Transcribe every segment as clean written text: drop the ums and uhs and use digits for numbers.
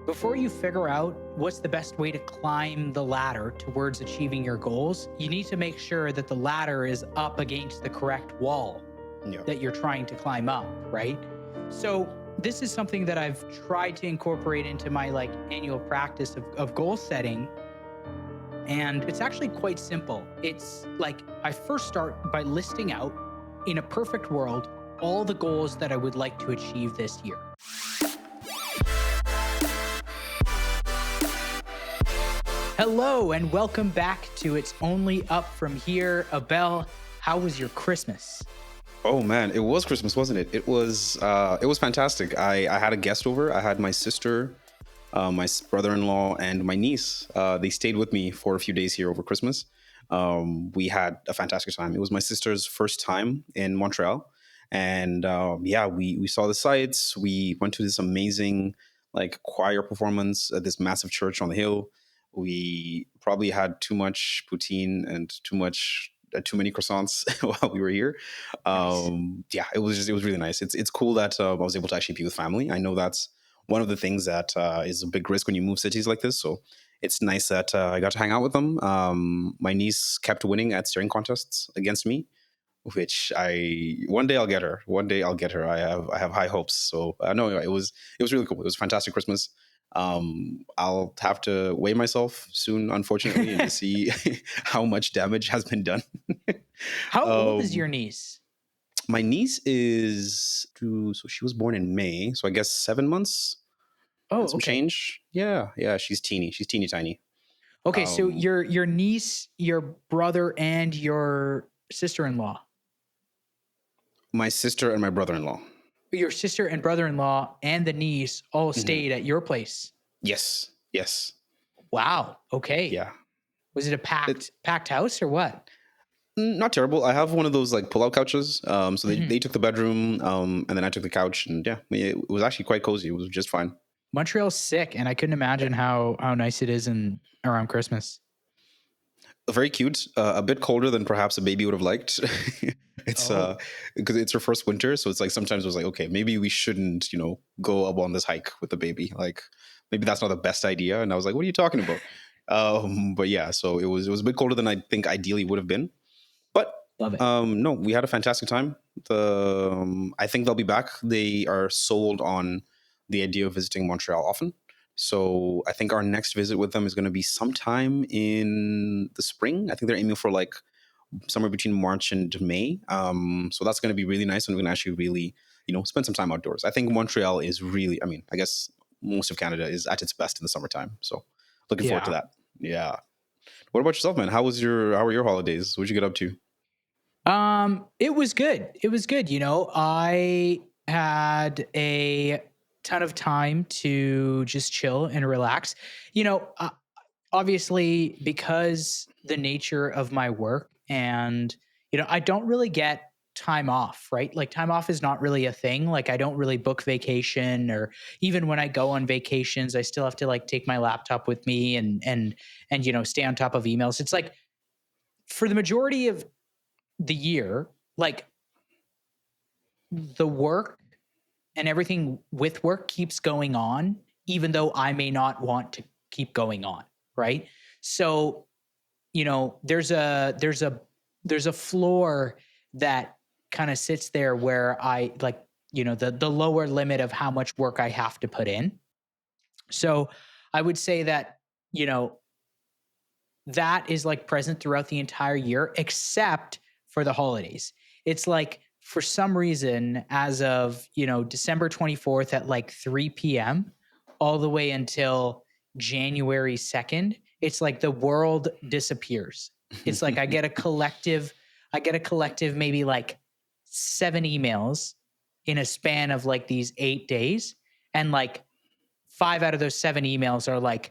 Before you figure out what's the best way to climb the ladder towards achieving your goals, you need to make sure that the ladder is up against the correct wall Yeah. that you're trying to climb up, right? So this is something that I've tried to incorporate into my annual practice of goal setting. And it's actually quite simple. It's like I first start by listing out, in a perfect world, all the goals that I would like to achieve this year. Hello and welcome back to It's Only Up From Here. Abel, how was your Christmas? Oh man, it was Christmas, wasn't it? It was fantastic. I had a guest over. I had my sister, brother-in-law, and my niece. They stayed with me for a few days here over Christmas. We had a fantastic time. It was my sister's first time in Montreal, and yeah, we saw the sights. We went to this amazing choir performance at this massive church on the hill. We probably had too much poutine and too many croissants while we were here. Nice. Yeah, it was really nice. It's cool that I was able to actually be with family. I know that's one of the things that is a big risk when you move cities like this. So it's nice that I got to hang out with them. My niece kept winning at staring contests against me, which I one day I'll get her. One day I'll get her. I have high hopes. So no, it was really cool. It was a fantastic Christmas. I'll have to weigh myself soon, unfortunately, and to see how much damage has been done. How old is um, your niece? my niece so she was born in May, so I guess 7 months Oh, and some okay. change. Yeah, she's teeny. She's teeny tiny. Okay, so Um, your niece, your brother, and your sister-in-law. my sister and my brother-in-law. Your sister and brother-in-law and the niece all Mhm. stayed at your place. Yes, Wow. Okay. yeah. Was it a It, packed house or what? Not terrible. I have one of those pull-out couches. So they, Mhm. they took the bedroom, and then I took the couch, and yeah, it was actually quite cozy. It was just fine. Montreal's sick, and I couldn't imagine how nice it is in around Christmas. Very cute. A bit colder than perhaps a baby would have liked. It's Oh, because it's her first winter, so it's like sometimes it was like, okay, maybe we shouldn't, go up on this hike with the baby. Like maybe that's not the best idea. And I was like, what are you talking about? But yeah, so it was a bit colder than I think ideally would have been. But love it. no, we had a fantastic time. I think they'll be back. They are sold on the idea of visiting Montreal often. So I think our next visit with them is going to be sometime in the spring. I think they're aiming for somewhere between March and May. So that's going to be really nice, and we're going to actually really, spend some time outdoors. I think Montreal is really. I mean, I guess most of Canada is at its best in the summertime. So looking forward to Yeah. that. Yeah. What about yourself, man? How were your holidays? What'd you get up to? It was good. It was good. I had a ton of time to just chill and relax. Obviously, because the nature of my work, and I don't really get time off, right? Like time off is not really a thing. Like I don't really book vacation, or even when I go on vacations, I still have to take my laptop with me and stay on top of emails. It's like for the majority of the year, like the work and everything with work keeps going on, even though I may not want to keep going on, right? So, there's a floor that kind of sits there where I the lower limit of how much work I have to put in. So I would say that, you know, that is present throughout the entire year except for the holidays. It's like for some reason as of, December 24th at 3 p.m. all the way until January 2nd, it's like the world disappears. It's like I get a collective maybe 7 emails in a span of these 8 days, and 5 out of those 7 emails are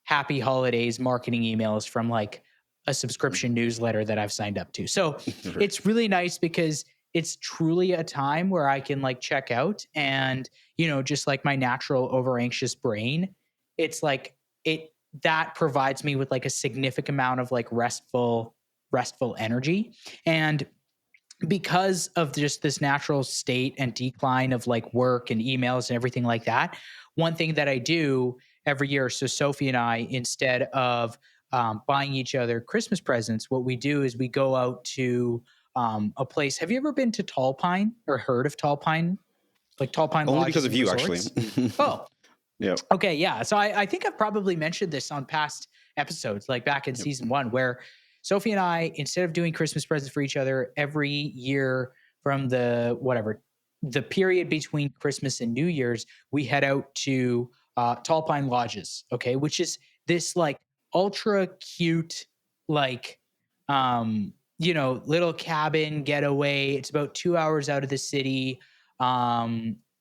happy holidays marketing emails from a subscription newsletter that I've signed up to. So Right. it's really nice because it's truly a time where I can check out, and just like my natural over anxious brain, it's it that provides me with a significant amount of restful energy. And because of just this natural state and decline of work and emails and everything like that, one thing that I do every year. So Sophie and I, instead of buying each other Christmas presents, what we do is we go out to a place. Have you ever been to Tall Pine or heard of Tall Pine? Like Tall Pine Only because Lodges of and you, actually. Resorts? Oh, Yep. okay, yeah. So I think I've probably mentioned this on past episodes, like back in Yep. season one, where Sophie and I, instead of doing Christmas presents for each other every year from the period between Christmas and New Year's, we head out to Tall Pine Lodges, okay, which is this like ultra cute, like, little cabin getaway. It's about 2 hours out of the city.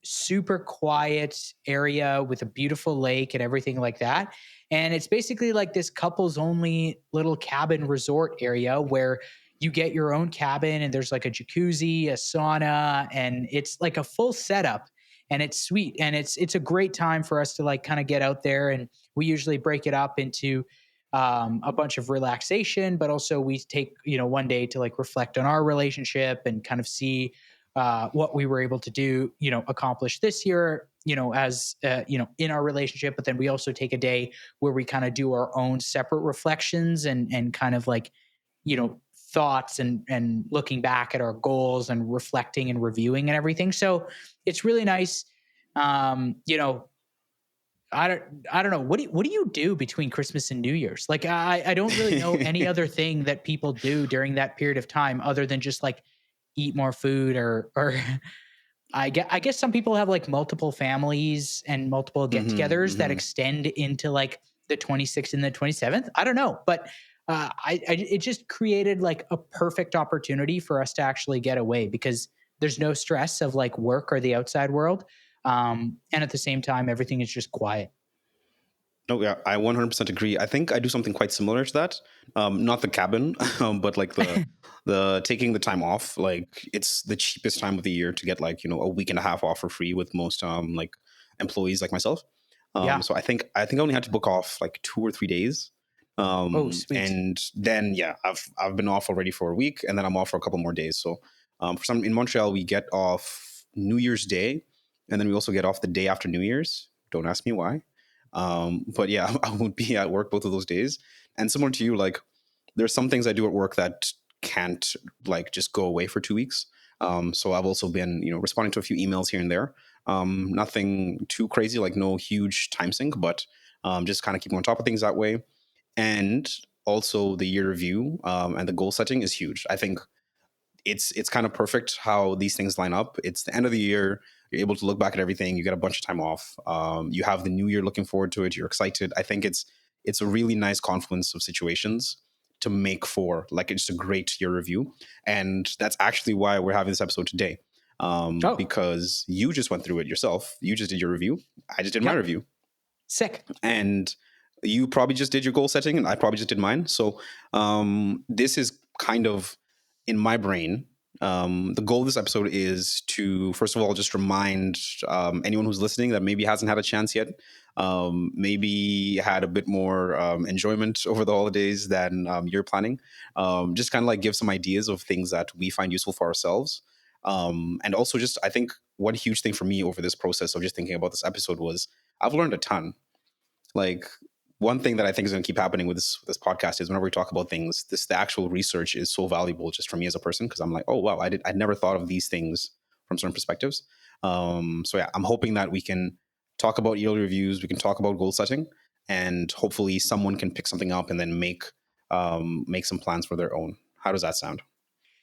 Super quiet area with a beautiful lake and everything like that. And it's basically like this couples only little cabin resort area where you get your own cabin and there's like a jacuzzi, a sauna, and it's like a full setup and it's sweet. And it's a great time for us to like kind of get out there. And we usually break it up into a bunch of relaxation, but also we take, one day to like reflect on our relationship and kind of see what we were able to do, accomplish this year, as in our relationship. But then we also take a day where we kind of do our own separate reflections and kind of like, thoughts and looking back at our goals and reflecting and reviewing and everything. So it's really nice. You know, I don't know. What do you do between Christmas and New Year's? Like I don't really know any other thing that people do during that period of time other than just like eat more food or I guess some people have like multiple families and multiple Hmm. get-togethers that Hmm. extend into like the 26th and the 27th. I don't know, but it just created like a perfect opportunity for us to actually get away because there's no stress of like work or the outside world. And at the same time, everything is just quiet. No, yeah, I 100% agree. I think I do something quite similar to that. Not the cabin, but like the taking the time off. Like it's the cheapest time of the year to get like a week and a half off for free with most like employees like myself. Yeah. So I think I only had to book off like 2 or 3 days. Oh, sweet. And then yeah, I've been off already for a week, and then I'm off for a couple more days. So for some in Montreal, we get off New Year's Day, and then we also get off the day after New Year's. Don't ask me why. But yeah, I would be at work both of those days. And similar to you, like there's some things I do at work that can't like just go away for 2 weeks. So I've also been, responding to a few emails here and there. Nothing too crazy, like no huge time sink, but just kind of keeping on top of things that way. And also the year review and the goal setting is huge. I think it's kind of perfect how these things line up. It's the end of the year. You're able to look back at everything. You get a bunch of time off. You have the new year looking forward to it. You're excited. I think it's a really nice confluence of situations to make for like it's a great year review. And that's actually why we're having this episode today. Oh, Because you just went through it yourself. You just did your review. I just did my yep. review. Sick. And you probably just did your goal setting, and I probably just did mine. So this is kind of in my brain. The goal of this episode is to, first of all, just remind anyone who's listening that maybe hasn't had a chance yet, maybe had a bit more enjoyment over the holidays than you're planning. Just kind of like give some ideas of things that we find useful for ourselves. And also, just I think one huge thing for me over this process of just thinking about this episode was I've learned a ton. Like one thing that I think is going to keep happening with this podcast is whenever we talk about things, the actual research is so valuable just for me as a person because I'm like, oh wow, I'd never thought of these things from certain perspectives. So yeah, I'm hoping that we can talk about yearly reviews, we can talk about goal setting, and hopefully someone can pick something up and then make some plans for their own. How does that sound?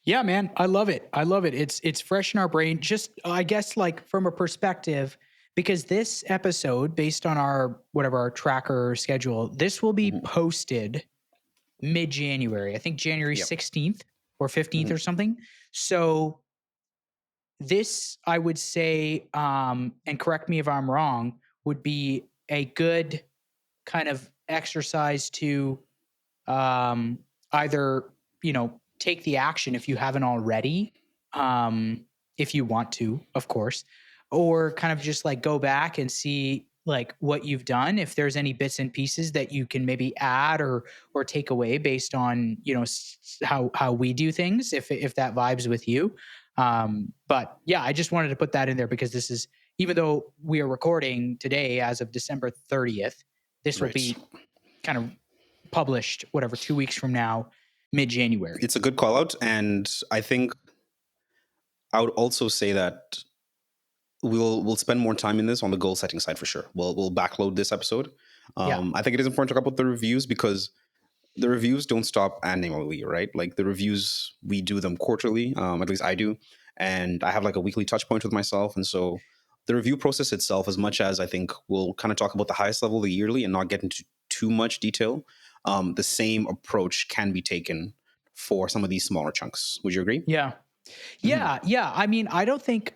Yeah, man. I love it. I love it. It's fresh in our brain. Just I guess like from a perspective, because this episode, based on our whatever our tracker schedule, this will be Hmm. posted mid-January. I think January Yep. 16th or 15th Hmm. or something. So this, I would say, and correct me if I'm wrong, would be a good kind of exercise to um, either take the action if you haven't already, if you want to, of course, or kind of just like go back and see like what you've done, if there's any bits and pieces that you can maybe add or take away based on how we do things, if that vibes with you. But yeah, I just wanted to put that in there because this is, even though we are recording today as of December 30th, This will Right. be kind of published, whatever, 2 weeks from now, mid January. It's a good call out. And I think I would also say that we'll spend more time in this on the goal setting side for sure. We'll backload this episode. Yeah. I think it is important to talk about the reviews because the reviews don't stop annually, right? Like the reviews, we do them quarterly. At least I do, and I have like a weekly touch point with myself. And so the review process itself, as much as I think we'll kind of talk about the highest level, the yearly, and not get into too much detail, the same approach can be taken for some of these smaller chunks. Would you agree? Yeah. Hmm. Yeah. I mean, I don't think,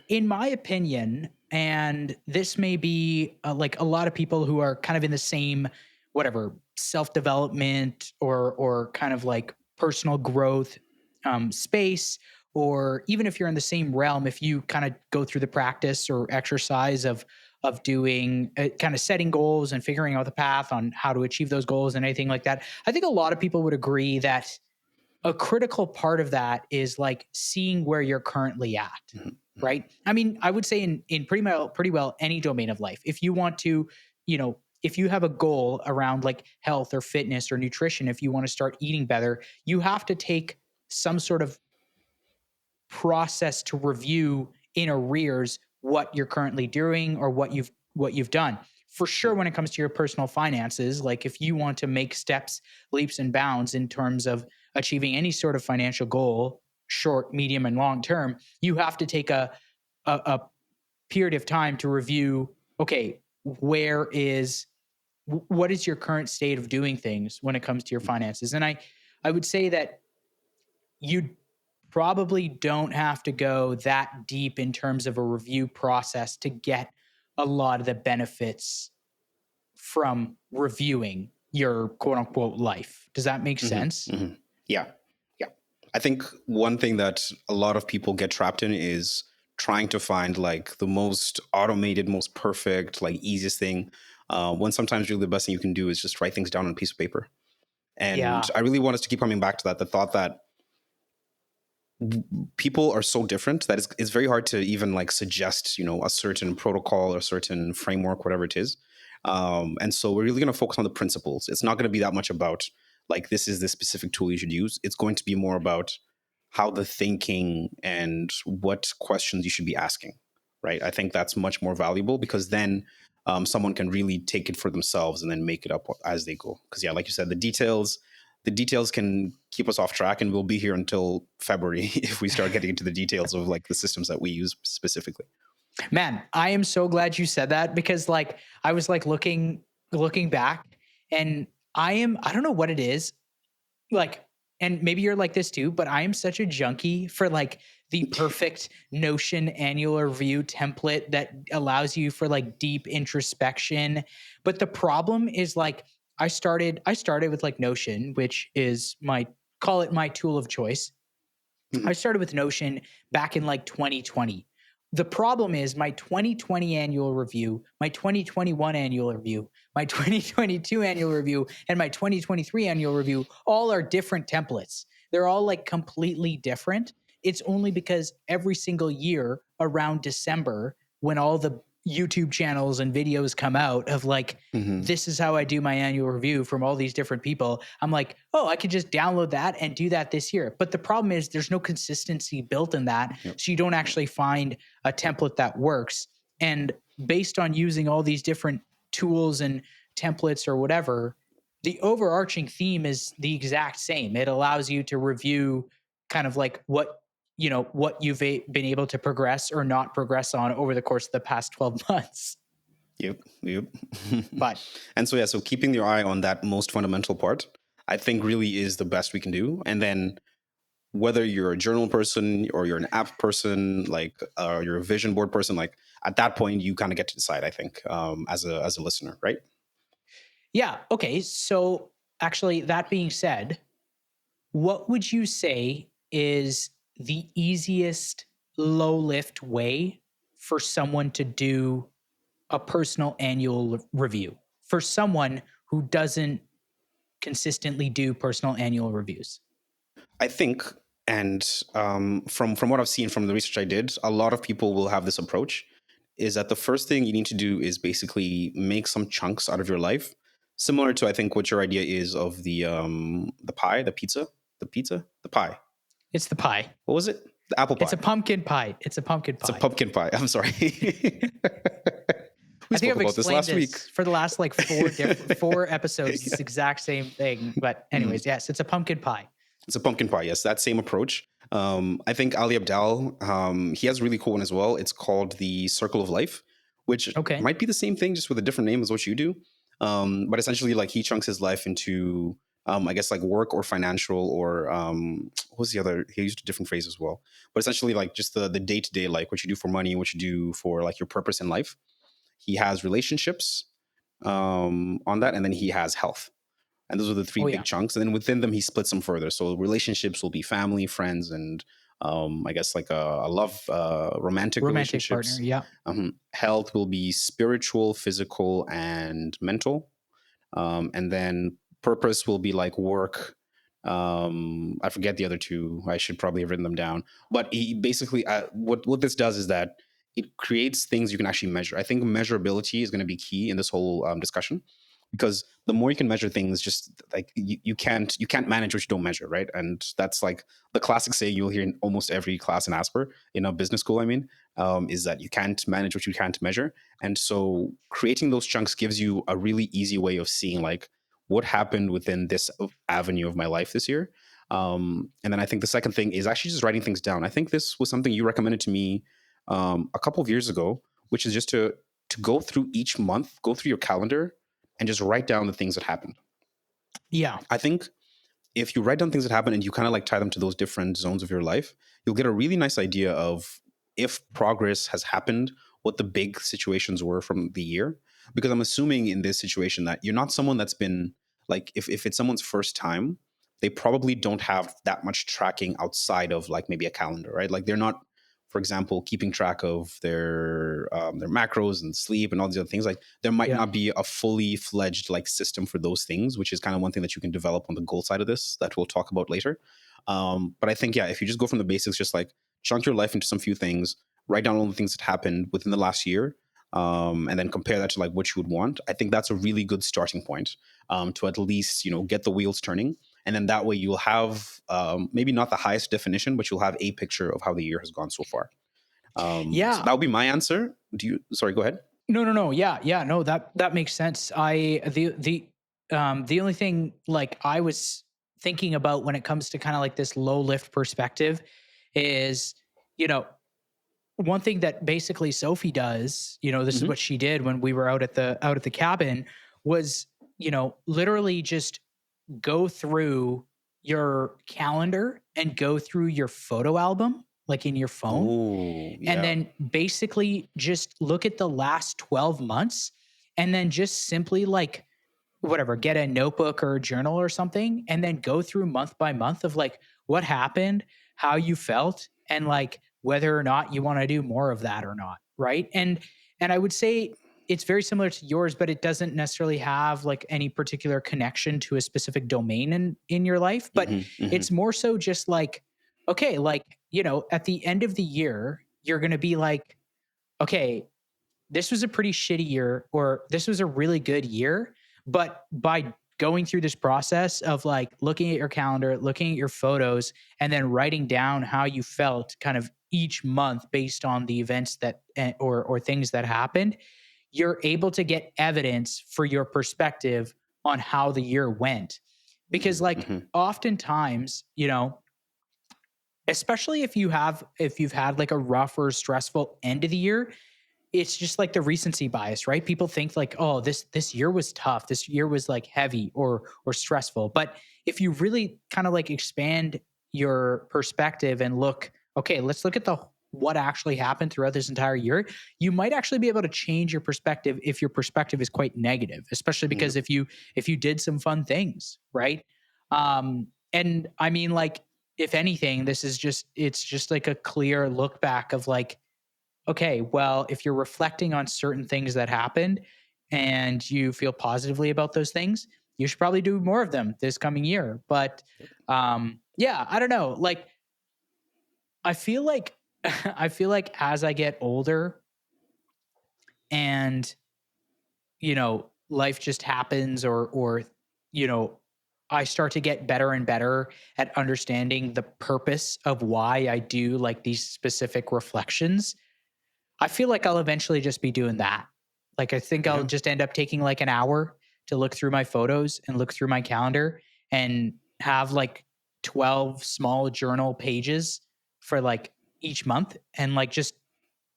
in my opinion, and this may be like a lot of people who are kind of in the same, whatever, self development or kind of like personal growth space, or even if you're in the same realm, if you kind of go through the practice or exercise of doing kind of setting goals and figuring out the path on how to achieve those goals and anything like that, I think a lot of people would agree that a critical part of that is like seeing where you're currently at, Hmm. right? I mean, I would say in pretty well any domain of life, if you want to, if you have a goal around like health or fitness or nutrition, if you want to start eating better, you have to take some sort of process to review in arrears what you're currently doing or what you've done. For sure, when it comes to your personal finances, like if you want to make steps, leaps and bounds in terms of achieving any sort of financial goal, short, medium, and long term, you have to take a period of time to review. Okay, what is your current state of doing things when it comes to your finances? And I would say that you probably don't have to go that deep in terms of a review process to get a lot of the benefits from reviewing your quote unquote life. Does that make Hmm. sense? Hmm. Yeah. Yeah. I think one thing that a lot of people get trapped in is trying to find like the most automated, most perfect, like easiest thing. When sometimes really the best thing you can do is just write things down on a piece of paper. And Yeah. I really want us to keep coming back to that, the thought that people are so different that it's very hard to even like suggest, a certain protocol or certain framework, whatever it is. And so we're really going to focus on the principles. It's not going to be that much about like this is the specific tool you should use. It's going to be more about how the thinking and what questions you should be asking, right? I think that's much more valuable because then someone can really take it for themselves and then make it up as they go. Because yeah, like you said, the details can keep us off track, and we'll be here until February if we start getting into the details of like the systems that we use specifically. Man, I am so glad you said that because like I was like looking back, and I don't know what it is, like, and maybe you're like this too, but I am such a junkie for like the perfect Notion annual review template that allows you for like deep introspection. But the problem is like I started with like Notion, which is my, call it my tool of choice. I Mhm. started with Notion back in like 2020. The problem is my 2020 annual review, my 2021 annual review, my 2022 annual review, and my 2023 annual review all are different templates. They're all like completely different. It's only because every single year around December, when all the YouTube channels and videos come out of like, Mhm. this is how I do my annual review from all these different people, I'm like, oh, I could just download that and do that this year. But the problem is there's no consistency built in that. Yep. So you don't actually find a template that works. And based on using all these different tools and templates or whatever, the overarching theme is the exact same. It allows you to review kind of like what you've been able to progress or not progress on over the course of the past 12 months. Yep. Yep. But And so yeah, so keeping your eye on that most fundamental part, I think really is the best we can do. And then whether you're a journal person or you're an app person, like you're a vision board person, like at that point you kind of get to decide. I think as a listener, right? yeah, okay. So actually, that being said, what would you say is the easiest low lift way for someone to do a personal annual review for someone who doesn't consistently do personal annual reviews? I think, and from what I've seen from the research I did, a lot of people will have this approach. is that the first thing you need to do is basically make some chunks out of your life, similar to I think what your idea is of the pie, the pie. It's the pie. What was it? The apple It's pie. a pumpkin pie. It's a pumpkin It's a pie. pumpkin pie. I'm sorry. We I think spoke I've about this explained last week. this for the last like four episodes. This exact same thing. But Mm. anyways, yes, it's a pumpkin pie. It's a pumpkin pie. Yes, that same approach. I think Ali Abdal, he has a really cool one as well. It's called the Circle of Life, which Okay. might be the same thing, just with a different name as what you do. But essentially, like he chunks his life into, I guess, like work or financial or what was the other? He used a different phrase as well. But essentially, like just the day to day, like what you do for money, what you do for like your purpose in life. He has relationships on that, and then he has health. And those are the three Oh big yeah. chunks. And then within them, he splits them further. So relationships will be family, friends, and I guess like a love, romantic Romantic partner. relationships. Yeah. Health will be spiritual, physical, and mental. And then purpose will be like work. I forget the other two. I should probably have written them down. But he basically, what this does is that it creates things you can actually measure. I think measurability is going to be key in this whole discussion, because the more you can measure things, just like you can't manage what you don't measure, right? And that's like the classic saying you'll hear in almost every class in Asper, in a business school. I mean, is that you can't manage what you can't measure. And so creating those chunks gives you a really easy way of seeing like what happened within this avenue of my life this year. And then I think the second thing is actually just writing things down. I think this was something you recommended to me a couple of years ago, which is just to go through each month, go through your calendar, and just write down the things that happened. Yeah. I think if you write down things that happen and you kind of like tie them to those different zones of your life, you'll get a really nice idea of if progress has happened, what the big situations were from the year. Because I'm assuming in this situation that you're not someone that's been like, if it's someone's first time, they probably don't have that much tracking outside of like maybe a calendar, right? Like they're not, for example, keeping track of their macros and sleep and all these other things. Like there might Yeah. not be a fully fledged like system for those things, which is kind of one thing that you can develop on the goal side of this that we'll talk about later. But I think, yeah, if you just go from the basics, just like chunk your life into some few things, write down all the things that happened within the last year, and then compare that to like what you would want. I think that's a really good starting point, to at least get the wheels turning, and then that way you'll have, maybe not the highest definition, but you'll have a picture of how the year has gone so far. So Yeah. that would be my answer. Sorry, go ahead. No. Yeah. Yeah. No, that makes sense. The only thing like I was thinking about when it comes to kind of like this low lift perspective is, you know, one thing that basically Sophie does, this is Hmm. what she did when we were out at the cabin was, literally just go through your calendar and go through your photo album like in your phone, Oh, and yeah. then basically just look at the last 12 months and then just simply like whatever, get a notebook or a journal or something and then go through month by month of like what happened, how you felt, and like whether or not you want to do more of that or not, right? And I would say it's very similar to yours, but it doesn't necessarily have like any particular connection to a specific domain in your life, but Hmm. Hmm. it's more so just like okay, like, at the end of the year, you're going to be like, okay, this was a pretty shitty year or this was a really good year, but by going through this process of like looking at your calendar, looking at your photos, and then writing down how you felt kind of each month based on the events that or things that happened, you're able to get evidence for your perspective on how the year went. Because like Hmm. oftentimes, especially if you've had like a rough or stressful end of the year, it's just like the recency bias, right? People think like, oh, this year was tough. This year was like heavy or stressful. But if you really kind of like expand your perspective and look, okay, let's look at the what actually happened throughout this entire year, you might actually be able to change your perspective if your perspective is quite negative, especially Yeah. because if you did some fun things, right? And I mean, like, if anything, it's just like a clear look back of like, okay, well, if you're reflecting on certain things that happened and you feel positively about those things, you should probably do more of them this coming year. But yeah, I don't know. Like, I feel like I feel like as I get older, and life just happens, or you know I start to get better and better at understanding the purpose of why I do like these specific reflections. I feel like I'll eventually just be doing that. Like, I think I'll Yeah. just end up taking like an hour to look through my photos and look through my calendar and have like 12 small journal pages for like each month, and like just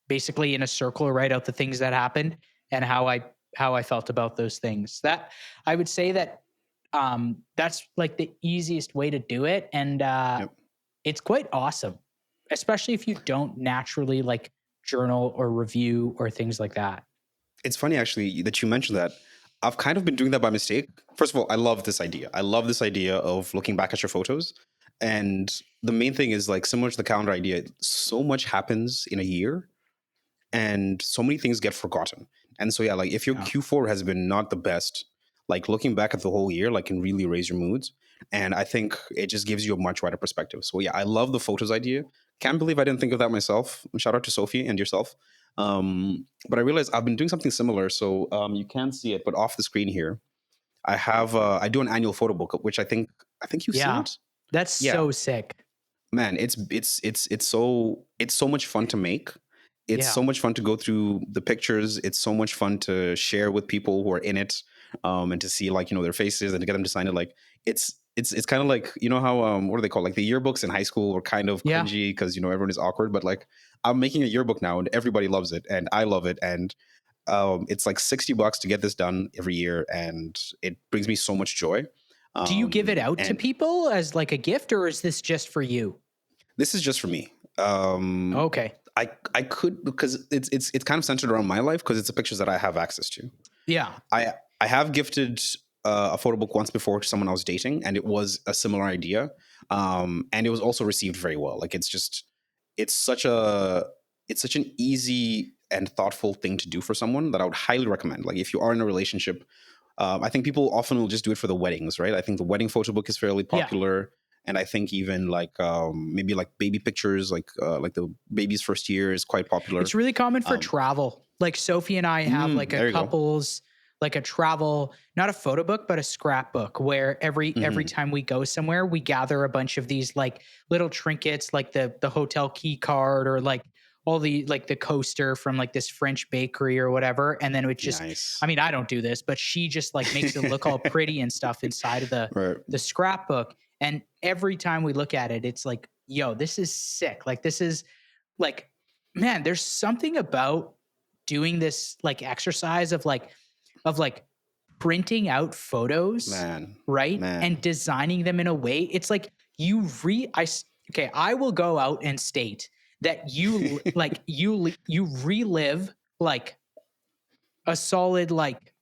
basically in a circle write out the things that happened and how I felt about those things. That I would say that that's like the easiest way to do it, and Yep. it's quite awesome, especially if you don't naturally like journal or review or things like that. It's funny actually that you mentioned that. I've kind of been doing that by mistake. First of all, I love this idea. I love this idea of looking back at your photos. And the main thing is like similar to the calendar idea, so much happens in a year and so many things get forgotten. And so yeah, like if your Yeah. Q4 has been not the best, like looking back at the whole year, like can really raise your moods. And I think it just gives you a much wider perspective. So yeah, I love the photos idea. Can't believe I didn't think of that myself. Shout out to Sophie and yourself. But I realized I've been doing something similar. So you can't see it, but off the screen here, I do an annual photo book, which I think you've seen Yeah. it. That's Yeah, so sick. man, it's so much fun to make. It's Yeah. so much fun to go through the pictures. It's so much fun to share with people who are in it, and to see like their faces and to get them to sign it. Like it's kind of like how what are they called, like the yearbooks in high school were kind of Yeah. cringy because everyone is awkward, but like I'm making a yearbook now and everybody loves it and I love it, and it's like $60 to get this done every year and it brings me so much joy. Do you give it out to And people as like a gift, or is this just for you? this is just for me. Um, Okay. I could, because it's kind of centered around my life because it's the pictures that I have access to. Yeah. I have gifted a photo book once before to someone I was dating, and it was a similar idea, and it was also received very well. Like it's such a it's such an easy and thoughtful thing to do for someone that I would highly recommend. Like if you are in a relationship, I think people often will just do it for the weddings, right? I think the wedding photo book is fairly Yeah. popular, and I think even like maybe like baby pictures, like the baby's first year is quite popular. It's really common for Um, travel. Like Sophie and I have like a there you go. couples, like a travel, not a photo book, but a scrapbook where every Hmm. time we go somewhere, we gather a bunch of these like little trinkets, like the hotel key card, or like all the like the coaster from like this French bakery or whatever. And then it just, I Nice. mean, I don't do this, but she just like makes it look all pretty and stuff inside of Right. the scrapbook. And every time we look at it, it's like, yo, this is sick. Like this is like, man, there's something about doing this like exercise of like printing out photos, Man. right? And Man. designing them in a way. It's like okay, I will go out and state that you relive like a solid like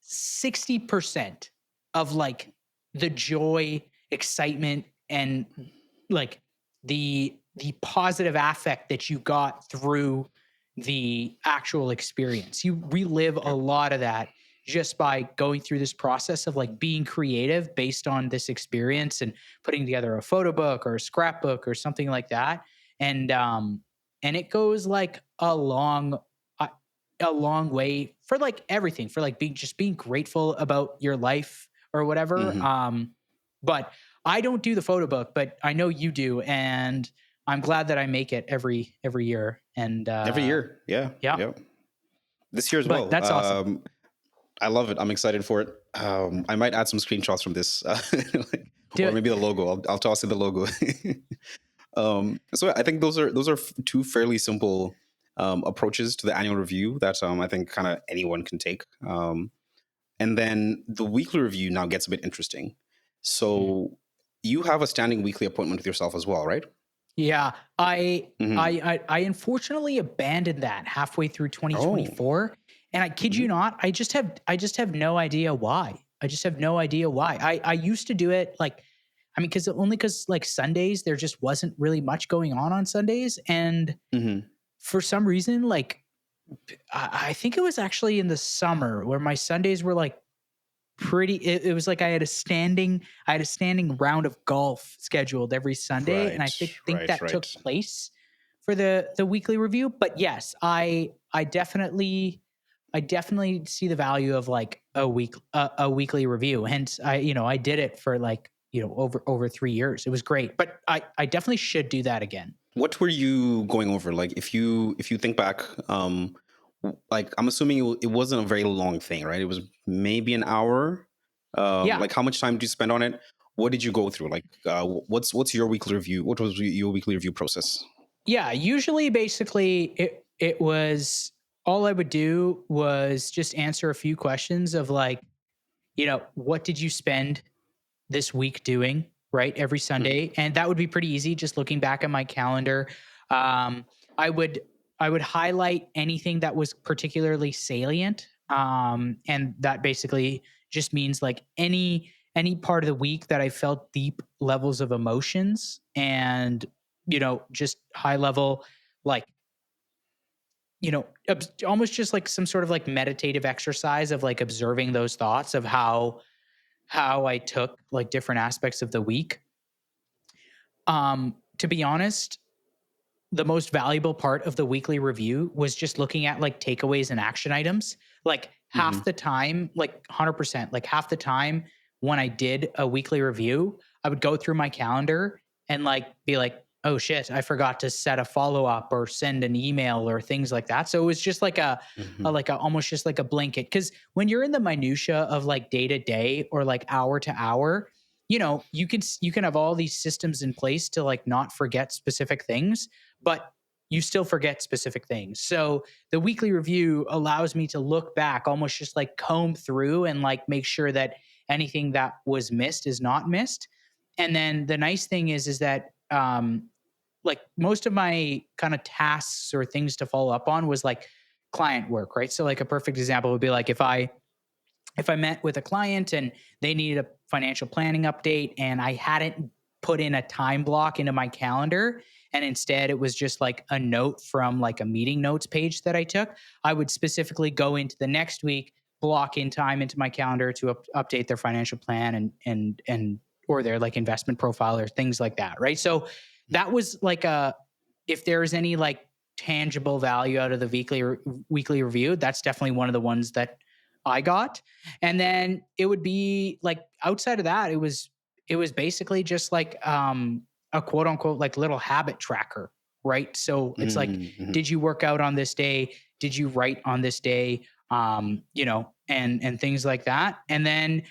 60% of like the joy, excitement, and like the positive affect that you got through the actual experience. You relive a Yep. lot of that just by going through this process of like being creative based on this experience and putting together a photo book or a scrapbook or something like that. And it goes like uh, a long way for like everything, for like being grateful about your life or whatever. Hmm. But I don't do the photo book, but I know you do, and I'm glad that I make it every year. And Every year. Yeah. yeah, Yep. This year as but well. that's awesome. I love it. I'm excited for it. I might add some screenshots from this, Do or it. maybe the logo. I'll toss in the logo. So I think those are two fairly simple approaches to the annual review that I think kind of anyone can take. And then the weekly review now gets a bit interesting. Mhm. So you have a standing weekly appointment with yourself as well, right? Yeah, I, Hmm. I I unfortunately abandoned that halfway through Oh. 2024, and I kid you Hmm. not, I just have no idea why. I just have no idea why. I used to do it like, I mean, because like Sundays there just wasn't really much going on Sundays, and Hmm. for some reason like I think it was actually in the summer where my Sundays were like it was like I had a standing round of golf scheduled every Sunday, and I Right. think Right. that took Right. place for the weekly review. But yes, I definitely I definitely see the value of like a weekly review. Hence, I did it for like over 3 years. It was great, but I definitely should do that again. What were you going over? Like, if you think back, like I'm assuming it wasn't a very long thing, right? It was maybe an hour. Yeah, Like, how much time did you spend on it? What did you go through? Like, what's your weekly review? What was your weekly review process? yeah. Usually, basically, it was all I would do was just answer a few questions of like, what did you spend this week doing, right? Every Hmm. Sunday. And that would be pretty easy just looking back at my calendar. Um, I would I would highlight anything that was particularly salient. And that basically just means like any part of the week that I felt deep levels of emotions and just high level like almost just like some sort of like meditative exercise of like observing those thoughts of how I took like different aspects of the week. To be honest, the most valuable part of the weekly review was just looking at like takeaways and action items. Like half Hmm. the time, like 100%, like half the time when I did a weekly review, I would go through my calendar and like be like, oh shit, I forgot to set a follow up or send an email or things like that. So it was just like Hmm. almost just like a blanket. Cause when you're in the minutia of like day to day or like hour to hour, you can have all these systems in place to like not forget specific things, but you still forget specific things. So the weekly review allows me to look back, almost just like comb through and like make sure that anything that was missed is not missed. And then the nice thing is that like most of my kind of tasks or things to follow up on was like client work, right? So like a perfect example would be like if I met with a client and they needed a financial planning update and I hadn't put in a time block into my calendar and instead it was just like a note from like a meeting notes page that I took, I would specifically go into the next week, block in time into my calendar to update their financial plan and or their like investment profile or things like that, right? So that was like a if there's any like tangible value out of the weekly review, that's definitely one of the ones that I got. And then it would be like outside of that, it was basically just like a quote unquote like little habit tracker, right? So it's like, Hmm. did you work out on this day? Did you write on this day? And things like that. And then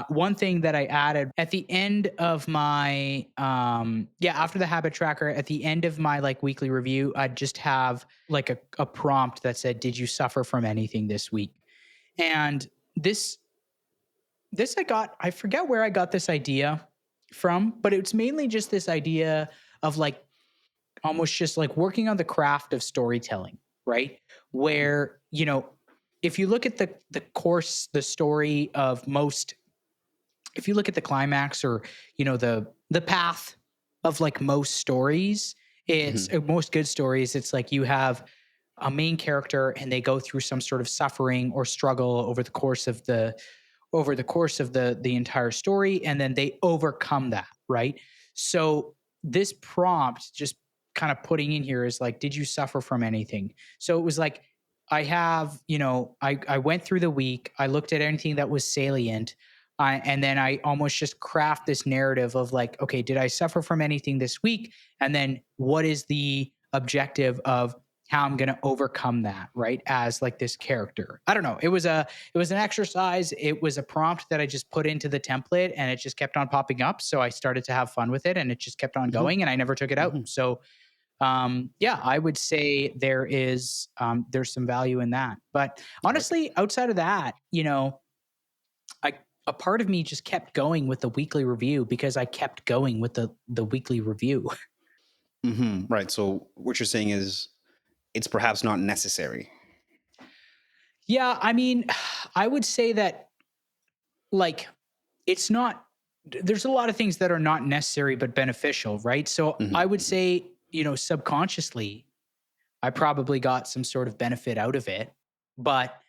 one thing that I added at the end of my after the habit tracker, at the end of my like weekly review, I'd just have like a prompt that said, "Did you suffer from anything this week?" And this this I forget where I got this idea from, but it's mainly just this idea of like almost just like working on the craft of storytelling, right? Where, if you look at the story of most if you look at the climax or the path of like most stories, it's Hmm. most good stories, it's like you have a main character and they go through some sort of suffering or struggle over the course of the entire story, and then they overcome that, right? So this prompt just kind of putting in here is like, did you suffer from anything? So it was like, I went through the week, I looked at anything that was salient, and then I almost just craft this narrative of like, okay, did I suffer from anything this week? And then what is the objective of how I'm going to overcome that, right? As like this character. I don't know. It was an exercise. It was a prompt that I just put into the template and it just kept on popping up. So I started to have fun with it and it just kept on Hmm. going and I never took it out. Hmm. So yeah, I would say there's some value in that. But Right. honestly, outside of that, I a part of me just kept going with the weekly review because I kept going with the weekly review. Right. So what you're saying is it's perhaps not necessary. Yeah, I mean, I would say that like it's not there's a lot of things that are not necessary but beneficial, right? So I would Hmm. say, subconsciously, I probably got some sort of benefit out of it. But,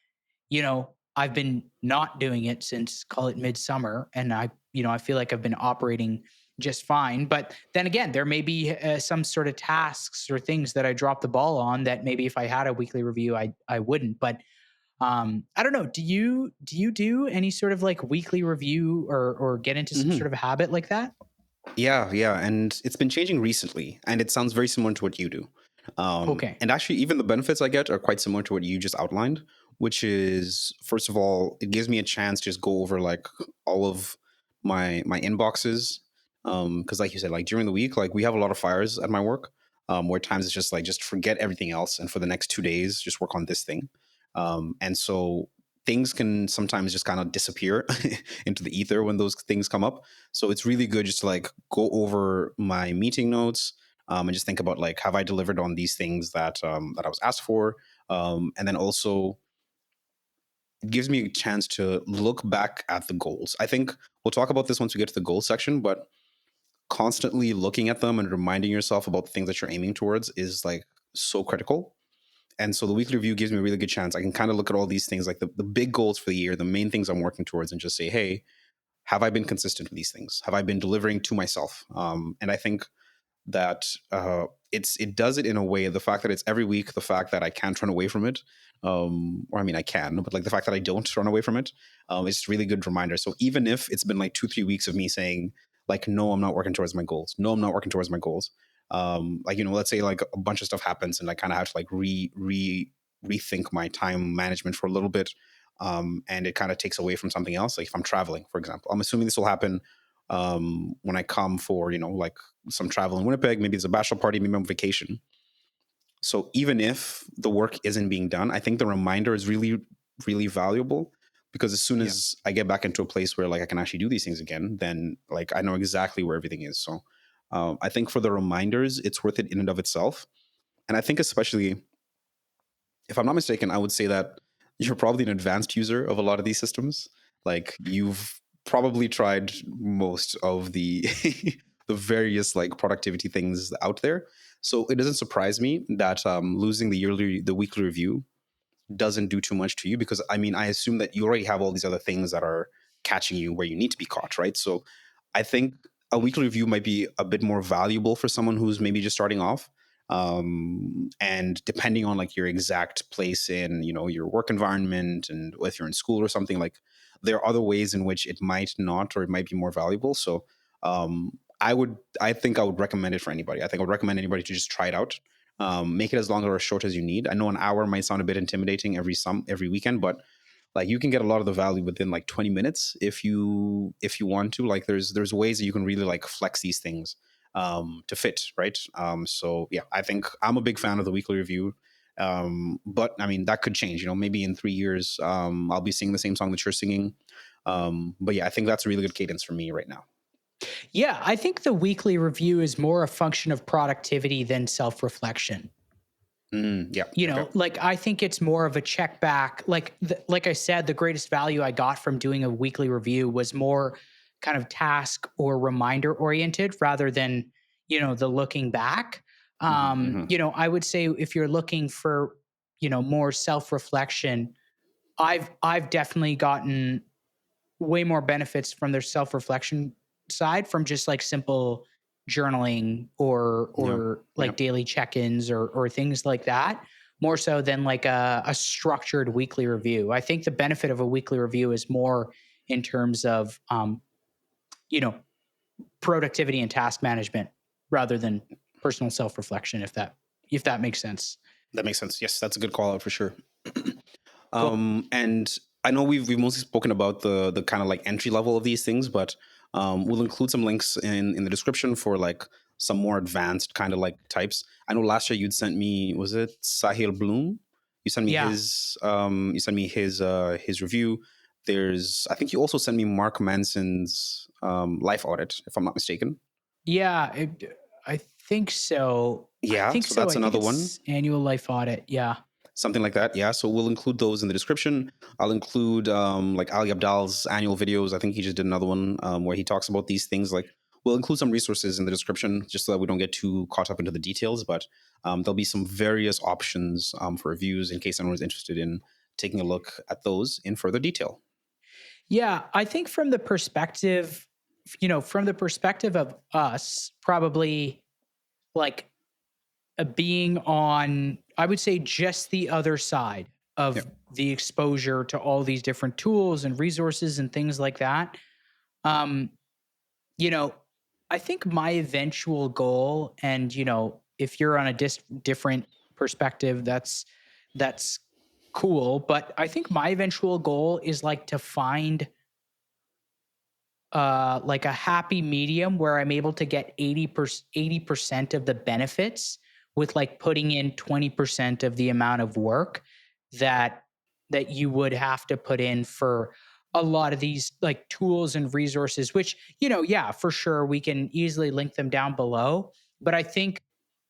I've been not doing it since call it midsummer. And I feel like I've been operating just fine. But then again, there may be some sort of tasks or things that I drop the ball on that maybe if I had a weekly review, I wouldn't. But I don't know. Do you do any sort of like weekly review or get into some sort Hmm. of habit like that? Yeah, yeah, and it's been changing recently, and it sounds very similar to what you do. Okay. And actually, even the benefits I get are quite similar to what you just outlined, which is first of all, it gives me a chance to just go over like all of my inboxes. Because like you said, like during the week, like we have a lot of fires at my work, where times it's just like just forget everything else, and for the next 2 days, just work on this thing. And so things can sometimes just kind of disappear into the ether when those things come up. So it's really good just to like go over my meeting notes, and just think about like, have I delivered on these things that I was asked for? And then also it gives me a chance to look back at the goals. I think we'll talk about this once we get to the goals section, but constantly looking at them and reminding yourself about the things that you're aiming towards is like so critical. And so the weekly review gives me a really good chance. I can kind of look at all these things, like the big goals for the year, the main things I'm working towards, and just say, hey, have I been consistent with these things? Have I been delivering to myself? And I think that it does it in a way. The fact that it's every week, the fact that I can't run away from it, or I mean I can, but like the fact that I don't run away from it, is just a really good reminder. So even if it's been like 2-3 weeks of me saying like, no, I'm not working towards my goals. No, I'm not working towards my goals. Like let's say like a bunch of stuff happens and I kind of have to like rethink my time management for a little bit. And it kind of takes away from something else. Like if I'm traveling, for example, I'm assuming this will happen when I come for like some travel in Winnipeg. Maybe it's a bachelor party, maybe I'm on vacation. So even if the work isn't being done, I think the reminder is really, really valuable, because as soon Yeah. as I get back into a place where like I can actually do these things again, then like I know exactly where everything is. So I think for the reminders, it's worth it in and of itself. And I think especially, if I'm not mistaken, I would say that you're probably an advanced user of a lot of these systems. Like you've probably tried most of the the various like productivity things out there. So it doesn't surprise me that losing the weekly review doesn't do too much to you, because I mean, I assume that you already have all these other things that are catching you where you need to be caught, right? So I think a weekly review might be a bit more valuable for someone who's maybe just starting off. And depending on like your exact place in, your work environment, and if you're in school or something, like there are other ways in which it might not, or it might be more valuable. So I think I would recommend it for anybody. I think I would recommend anybody to just try it out. Make it as long or as short as you need. I know an hour might sound a bit intimidating every weekend, but like you can get a lot of the value within like 20 minutes if you want to. Like there's ways that you can really like flex these things to fit, right? So yeah, I think I'm a big fan of the weekly review. But I mean that could change. Maybe in 3 years, I'll be singing the same song that you're singing. But yeah, I think that's a really good cadence for me right now. Yeah, I think the weekly review is more a function of productivity than self-reflection. Yeah. Okay. Like I think it's more of a check back. Like I said, the greatest value I got from doing a weekly review was more kind of task or reminder oriented rather than, the looking back. Hmm. Hmm. I would say if you're looking for, more self-reflection, I've definitely gotten way more benefits from their self-reflection side from just like simple journaling or Yeah. Yeah. like daily check-ins or things like that, more so than like a structured weekly review. I think the benefit of a weekly review is more in terms of you know productivity and task management rather than personal self-reflection, if that makes sense. That makes sense. Yes, that's a good call out for sure. Cool. And I know we've mostly spoken about the kind of like entry level of these things, but we'll include some links in the description for like some more advanced kind of like types. I know last year you'd sent me, was it Sahil Bloom? Yeah. You sent me his review. I think you also sent me Mark Manson's life audit, if I'm not mistaken. Yeah, I think so. I Yeah, think so so. that's I think another one. it's annual life audit. Yeah. Something like that. Yeah. So we'll include those in the description. I'll include like Ali Abdal's annual videos. I think he just did another one where he talks about these things. Like we'll include some resources in the description just so that we don't get too caught up into the details. But there'll be some various options for reviews in case anyone's interested in taking a look at those in further detail. Yeah, I think from the perspective, from the perspective of us, probably like being on, I would say, just the other side Yep. of the exposure to all these different tools and resources and things like that. Um, you know, I think my eventual goal, and if you're on a different perspective, that's cool. But I think my eventual goal is like to find like a happy medium where I'm able to get 80% of the benefits with like putting in 20% of the amount of work that you would have to put in for a lot of these like tools and resources, which, yeah, for sure we can easily link them down below. But I think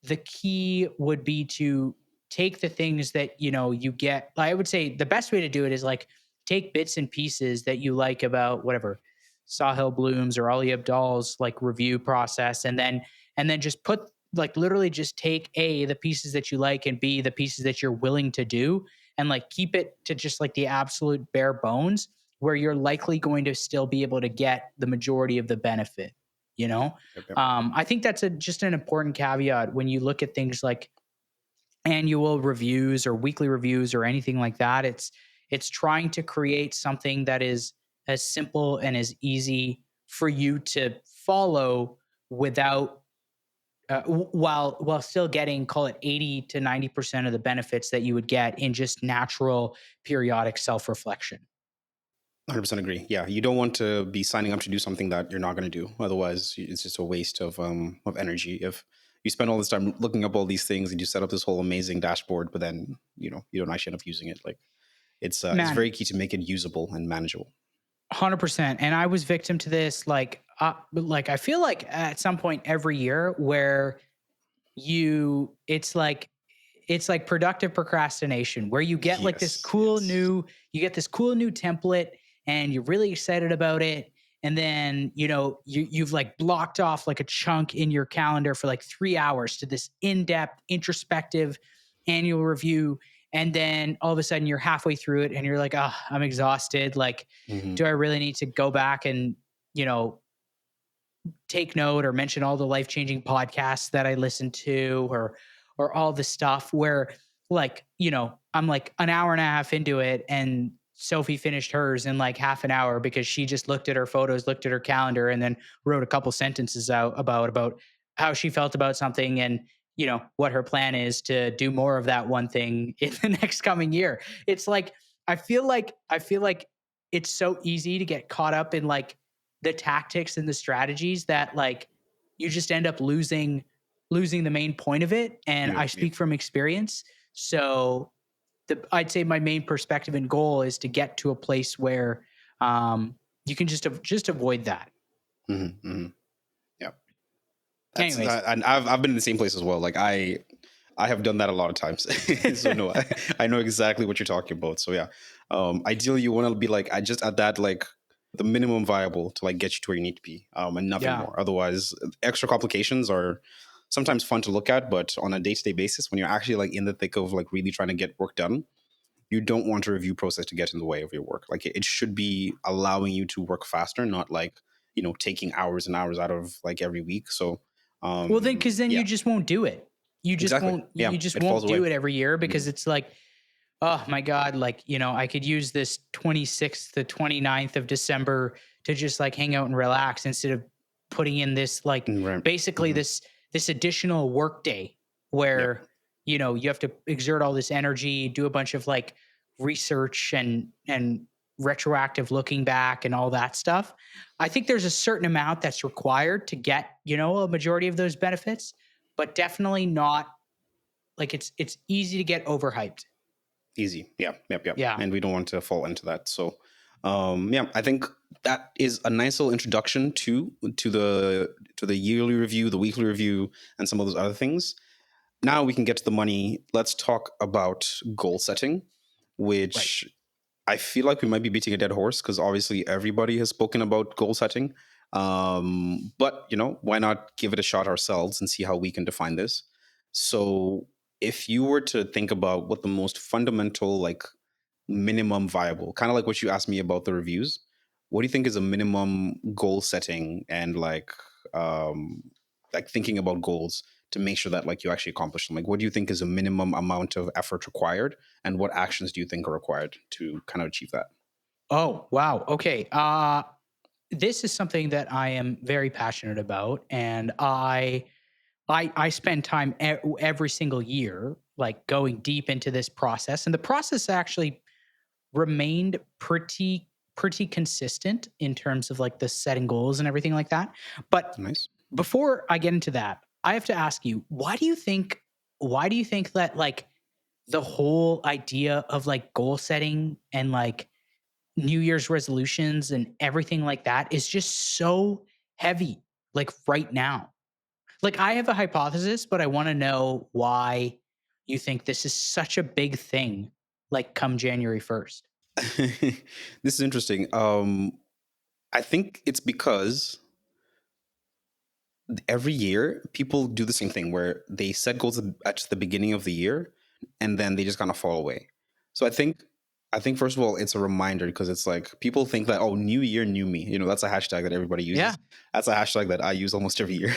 the key would be to take the things that you get. I would say the best way to do it is like take bits and pieces that you like about whatever Sahil Bloom's or Ali Abdal's like review process, and then just put like literally just take A, the pieces that you like, and B, the pieces that you're willing to do, and like keep it to just like the absolute bare bones where you're likely going to still be able to get the majority of the benefit, you know? Yep. Yep. I think that's just an important caveat when you look at things like annual reviews or weekly reviews or anything like that. It's trying to create something that is as simple and as easy for you to follow without while still getting, call it, 80 to 90% of the benefits that you would get in just natural periodic self-reflection. 100% agree. Yeah, you don't want to be signing up to do something that you're not going to do. Otherwise, it's just a waste of energy. If you spend all this time looking up all these things and you set up this whole amazing dashboard, but then you don't actually end up using it. Like it's Man, very key to make it usable and manageable. 100%. And I was victim to this like I feel like at some point every year where you it's like productive procrastination where you get like this Yes, yes. you get this cool new template and you're really excited about it, and then you've like blocked off like a chunk in your calendar for like 3 hours to this in-depth introspective annual review, and then all of a sudden you're halfway through it and you're like, oh, I'm exhausted, like do Hmm. I really need to go back and you know take note or mention all the life-changing podcasts that I listen to, or all the stuff where like, I'm like an hour and a half into it and Sophie finished hers in like half an hour because she just looked at her photos, looked at her calendar, and then wrote a couple sentences out about how she felt about something, and what her plan is to do more of that one thing in the next coming year. It's like I feel like it's so easy to get caught up in like the tactics and the strategies that like you just end up losing the main point of it. And Yep, I yep. speak from experience. So I'd say my main perspective and goal is to get to a place where you can just avoid that. Hmm. Hmm. Yeah, that's Anyways, that, and I've been in the same place as well. Like I have done that a lot of times. So no, I know exactly what you're talking about. So yeah, ideally you want to be like I just at that like the minimum viable to like get you to where you need to be, and nothing yeah. more. Otherwise, extra complications are sometimes fun to look at, but on a day to day basis, when you're actually like in the thick of like really trying to get work done, you don't want a review process to get in the way of your work. Like it should be allowing you to work faster, not like taking hours and hours out of like every week. So Well, then, because then yeah, you just won't do it. You just exactly. won't. Yeah, You just it falls won't do away. it every year Mhm. because it's like, oh my God, like, I could use this 26th to 29th of December to just like hang out and relax instead of putting in this like Right. basically Hmm. this additional work day Yep. where you have to exert all this energy, do a bunch of like research and retroactive looking back and all that stuff. I think there's a certain amount that's required to get, a majority of those benefits, but definitely not like it's easy to get overhyped. Easy. Yeah. Yep. Yep. Yeah. And we don't want to fall into that. So, yeah, I think that is a nice little introduction to the yearly review, the weekly review, and some of those other things. Now we can get to the money. Let's talk about goal setting, Right. which I feel like we might be beating a dead horse because obviously everybody has spoken about goal setting. But why not give it a shot ourselves and see how we can define this? So, if you were to think about what the most fundamental, like minimum viable, kind of like what you asked me about the reviews, what do you think is a minimum goal setting and like thinking about goals to make sure that like you actually accomplish them? Like, what do you think is a minimum amount of effort required, and what actions do you think are required to kind of achieve that? Oh, wow. Okay. This is something that I am very passionate about, and I spend time every single year like going deep into this process, and the process actually remained pretty consistent in terms of like the setting goals and everything like that. But Nice. before I get into that, I have to ask you, why do you think that like the whole idea of like goal setting and like New Year's resolutions and everything like that is just so heavy like right now? Like I have a hypothesis, but I want to know why you think this is such a big thing like come January 1st. This is interesting. I think it's because every year people do the same thing where they set goals at the beginning of the year and then they just kind of fall away. So I think first of all it's a reminder because it's like people think that, oh, new year new me, that's a hashtag that everybody Yeah. uses. That's a hashtag that I use almost every year.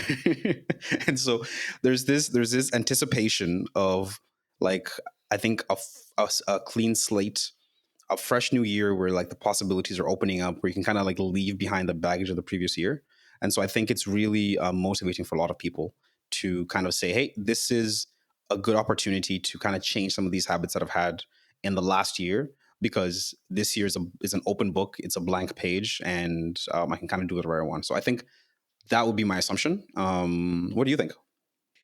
And so there's this anticipation of like, I think a clean slate, a fresh new year where like the possibilities are opening up, where you can kind of like leave behind the baggage of the previous year. And so I think it's really motivating for a lot of people to kind of say, hey, this is a good opportunity to kind of change some of these habits that I've had in the last year, because this year is an open book. It's a blank page, and I can kind of do whatever I want. So I think that would be my assumption. What do you think?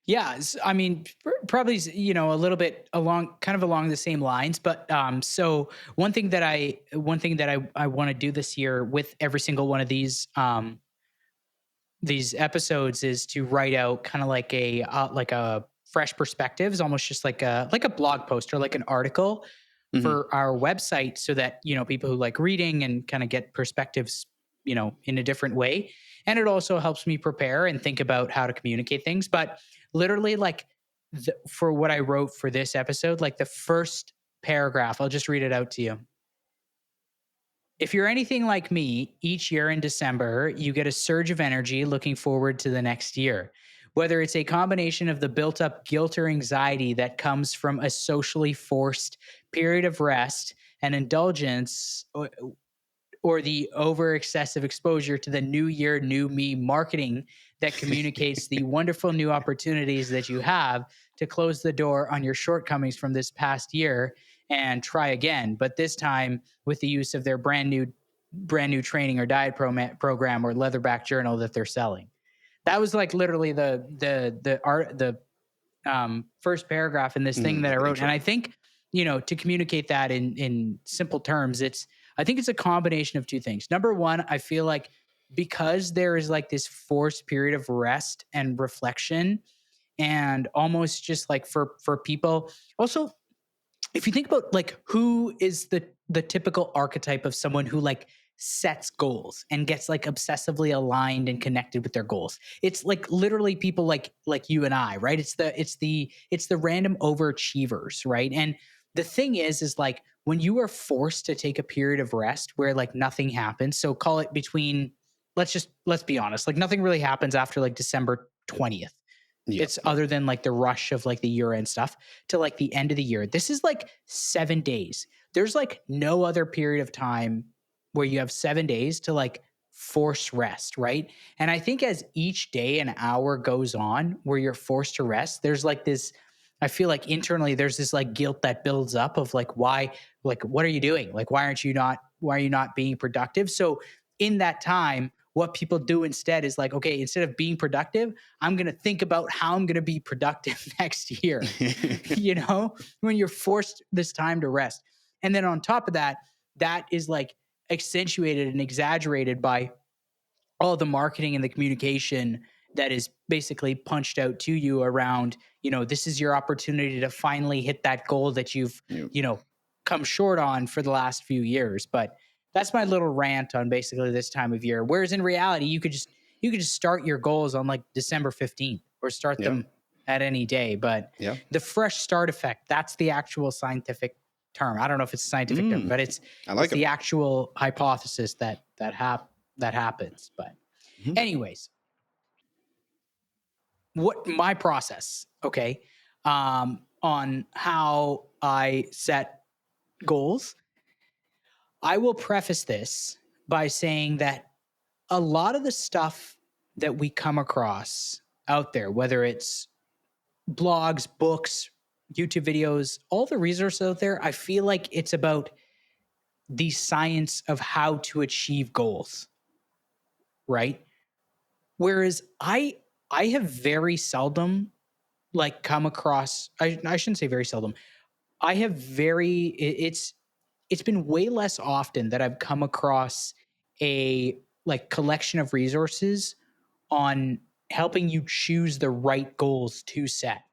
Yeah, I mean, probably a little bit along, kind of along the same lines. But so one thing that I want to do this year with every single one of these episodes is to write out kind of like a fresh perspectives, almost just like a blog post or like an article Hmm. for our website, so that people who like reading and kind of get perspectives in a different way. And it also helps me prepare and think about how to communicate things. But literally, like for what I wrote for this episode, like the first paragraph, I'll just read it out to you. If you're anything like me, each year in December, you get a surge of energy looking forward to the next year. Whether it's a combination of the built up guilt or anxiety that comes from a socially forced period of rest and indulgence, or the over excessive exposure to the new year, new me marketing that communicates the wonderful new opportunities that you have to close the door on your shortcomings from this past year and try again, but this time with the use of their brand new training or diet program or leatherback journal that they're selling. That was like literally the first paragraph in this thing that I Like the wrote. And intro. I think, to communicate that in simple terms, I think it's a combination of two things. Number one, I feel like because there is like this forced period of rest and reflection, and almost just like for people also, if you think about like who is the typical archetype of someone who like sets goals and gets like obsessively aligned and connected with their goals, it's like literally people like you and I, right? It's the random overachievers, right? And the thing is like when you are forced to take a period of rest where like nothing happens, so call it between, let's be honest, like nothing really happens after like December 20th. Yeah, It's yeah, other than like the rush of like the year end stuff to like the end of the year. This is like 7 days. There's like no other period of time where you have 7 days to like force rest, right? And I think as each day and hour goes on where you're forced to rest, there's like this, I feel like internally there's this like guilt that builds up of like, why, like, what are you doing? Like, why are you not being productive? So in that time, what people do instead is like, okay, instead of being productive, I'm going to think about how I'm going to be productive next year, when you're forced this time to rest. And then on top of that, that is like accentuated and exaggerated by all the marketing and the communication that is basically punched out to you around, this is your opportunity to finally hit that goal that you've, yeah. you know, come short on for the last few years. But that's my little rant on basically this time of year. Whereas in reality, you could just start your goals on like December 15th or start Yeah. them at any day. But Yeah. the fresh start effect, that's the actual scientific term. I don't know if it's a scientific term, but I it's like it. the actual hypothesis that happens. But Mhm. anyways, what my process, okay, on how I set goals, I will preface this by saying that a lot of the stuff that we come across out there, whether it's blogs, books, YouTube videos, all the resources out there, I feel like it's about the science of how to achieve goals, right? Whereas I have very seldom like come across, I shouldn't say very seldom. I have it's been way less often that I've come across a like collection of resources on helping you choose the right goals to set,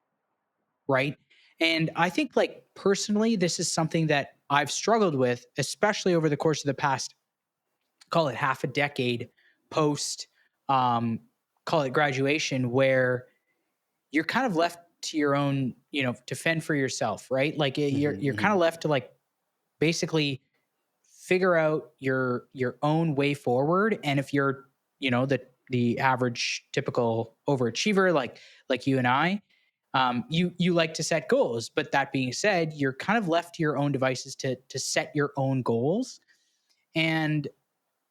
right? And I think like personally this is something that I've struggled with, especially over the course of the past, call it half a decade post um call it graduation, where you're kind of left to your own, to fend for yourself, right? Like you're kind Hmm. of left to like basically figure out your own way forward. And if you're, the average typical overachiever like you and I, you like to set goals. But that being said, you're kind of left to your own devices to set your own goals. And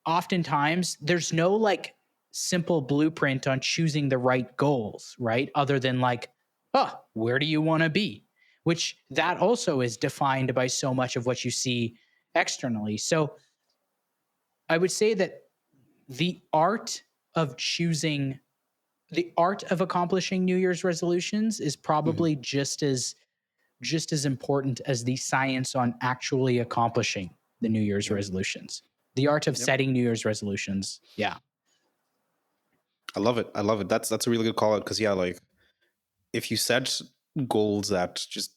oftentimes there's no like simple blueprint on choosing the right goals, right? Other than like, oh, where do you want to be? Which that also is defined by so much of what you see externally. So I would say that the art of choosing, the art of accomplishing New Year's resolutions is Hmm. probably just as important as the science on actually accomplishing the New Year's Yep. resolutions. The art of Yep. setting New Year's resolutions. Yeah. I love it. I love it. That's a really good call out because yeah, like if you set goals that just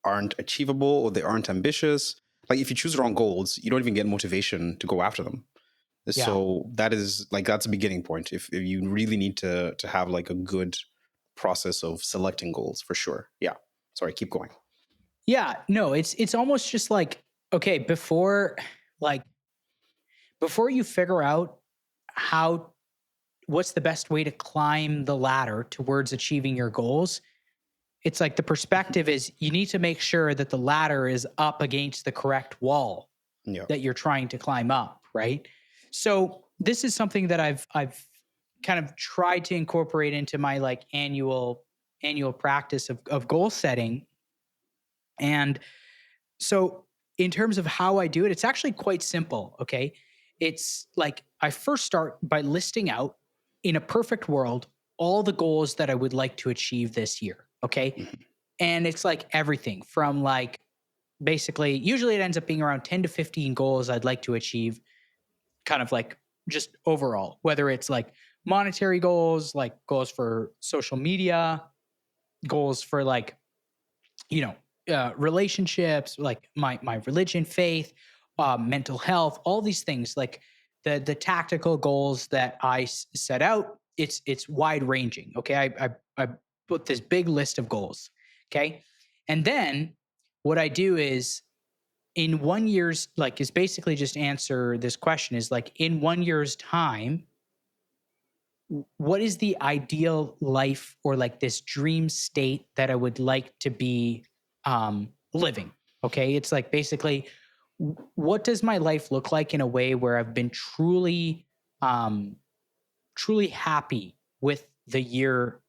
aren't achievable or they aren't ambitious, like if you choose the wrong goals, you don't even get motivation to go after them. Yeah. So that is like that's a beginning point. If you really need to have like a good process of selecting goals for sure. Yeah. Sorry, keep going. Yeah, no, it's almost just like, okay, like before you figure out how what's the best way to climb the ladder towards achieving your goals, it's like the perspective is you need to make sure that the ladder is up against the correct wall Yeah. that you're trying to climb up, right? So this is something that I've kind of tried to incorporate into my like annual practice of goal setting. And so, in terms of how I do it, it's actually quite simple. Okay. It's like I first start by listing out in a perfect world all the goals that I would like to achieve this year. Okay. Mhm. And it's like everything from like basically, usually it ends up being around 10 to 15 goals I'd like to achieve, kind of like just overall, whether it's like monetary goals, like goals for social media, goals for like relationships, like my religion, faith, mental health, all these things, like the tactical goals that I set out. It's wide ranging. Okay, I put this big list of goals. Okay, and then what I do is in 1 year's, like, is basically just answer this question is like in 1 year's time, what is the ideal life or like this dream state that I would like to be living? Okay. It's like basically, what does my life look like in a way where I've been um, truly happy with the year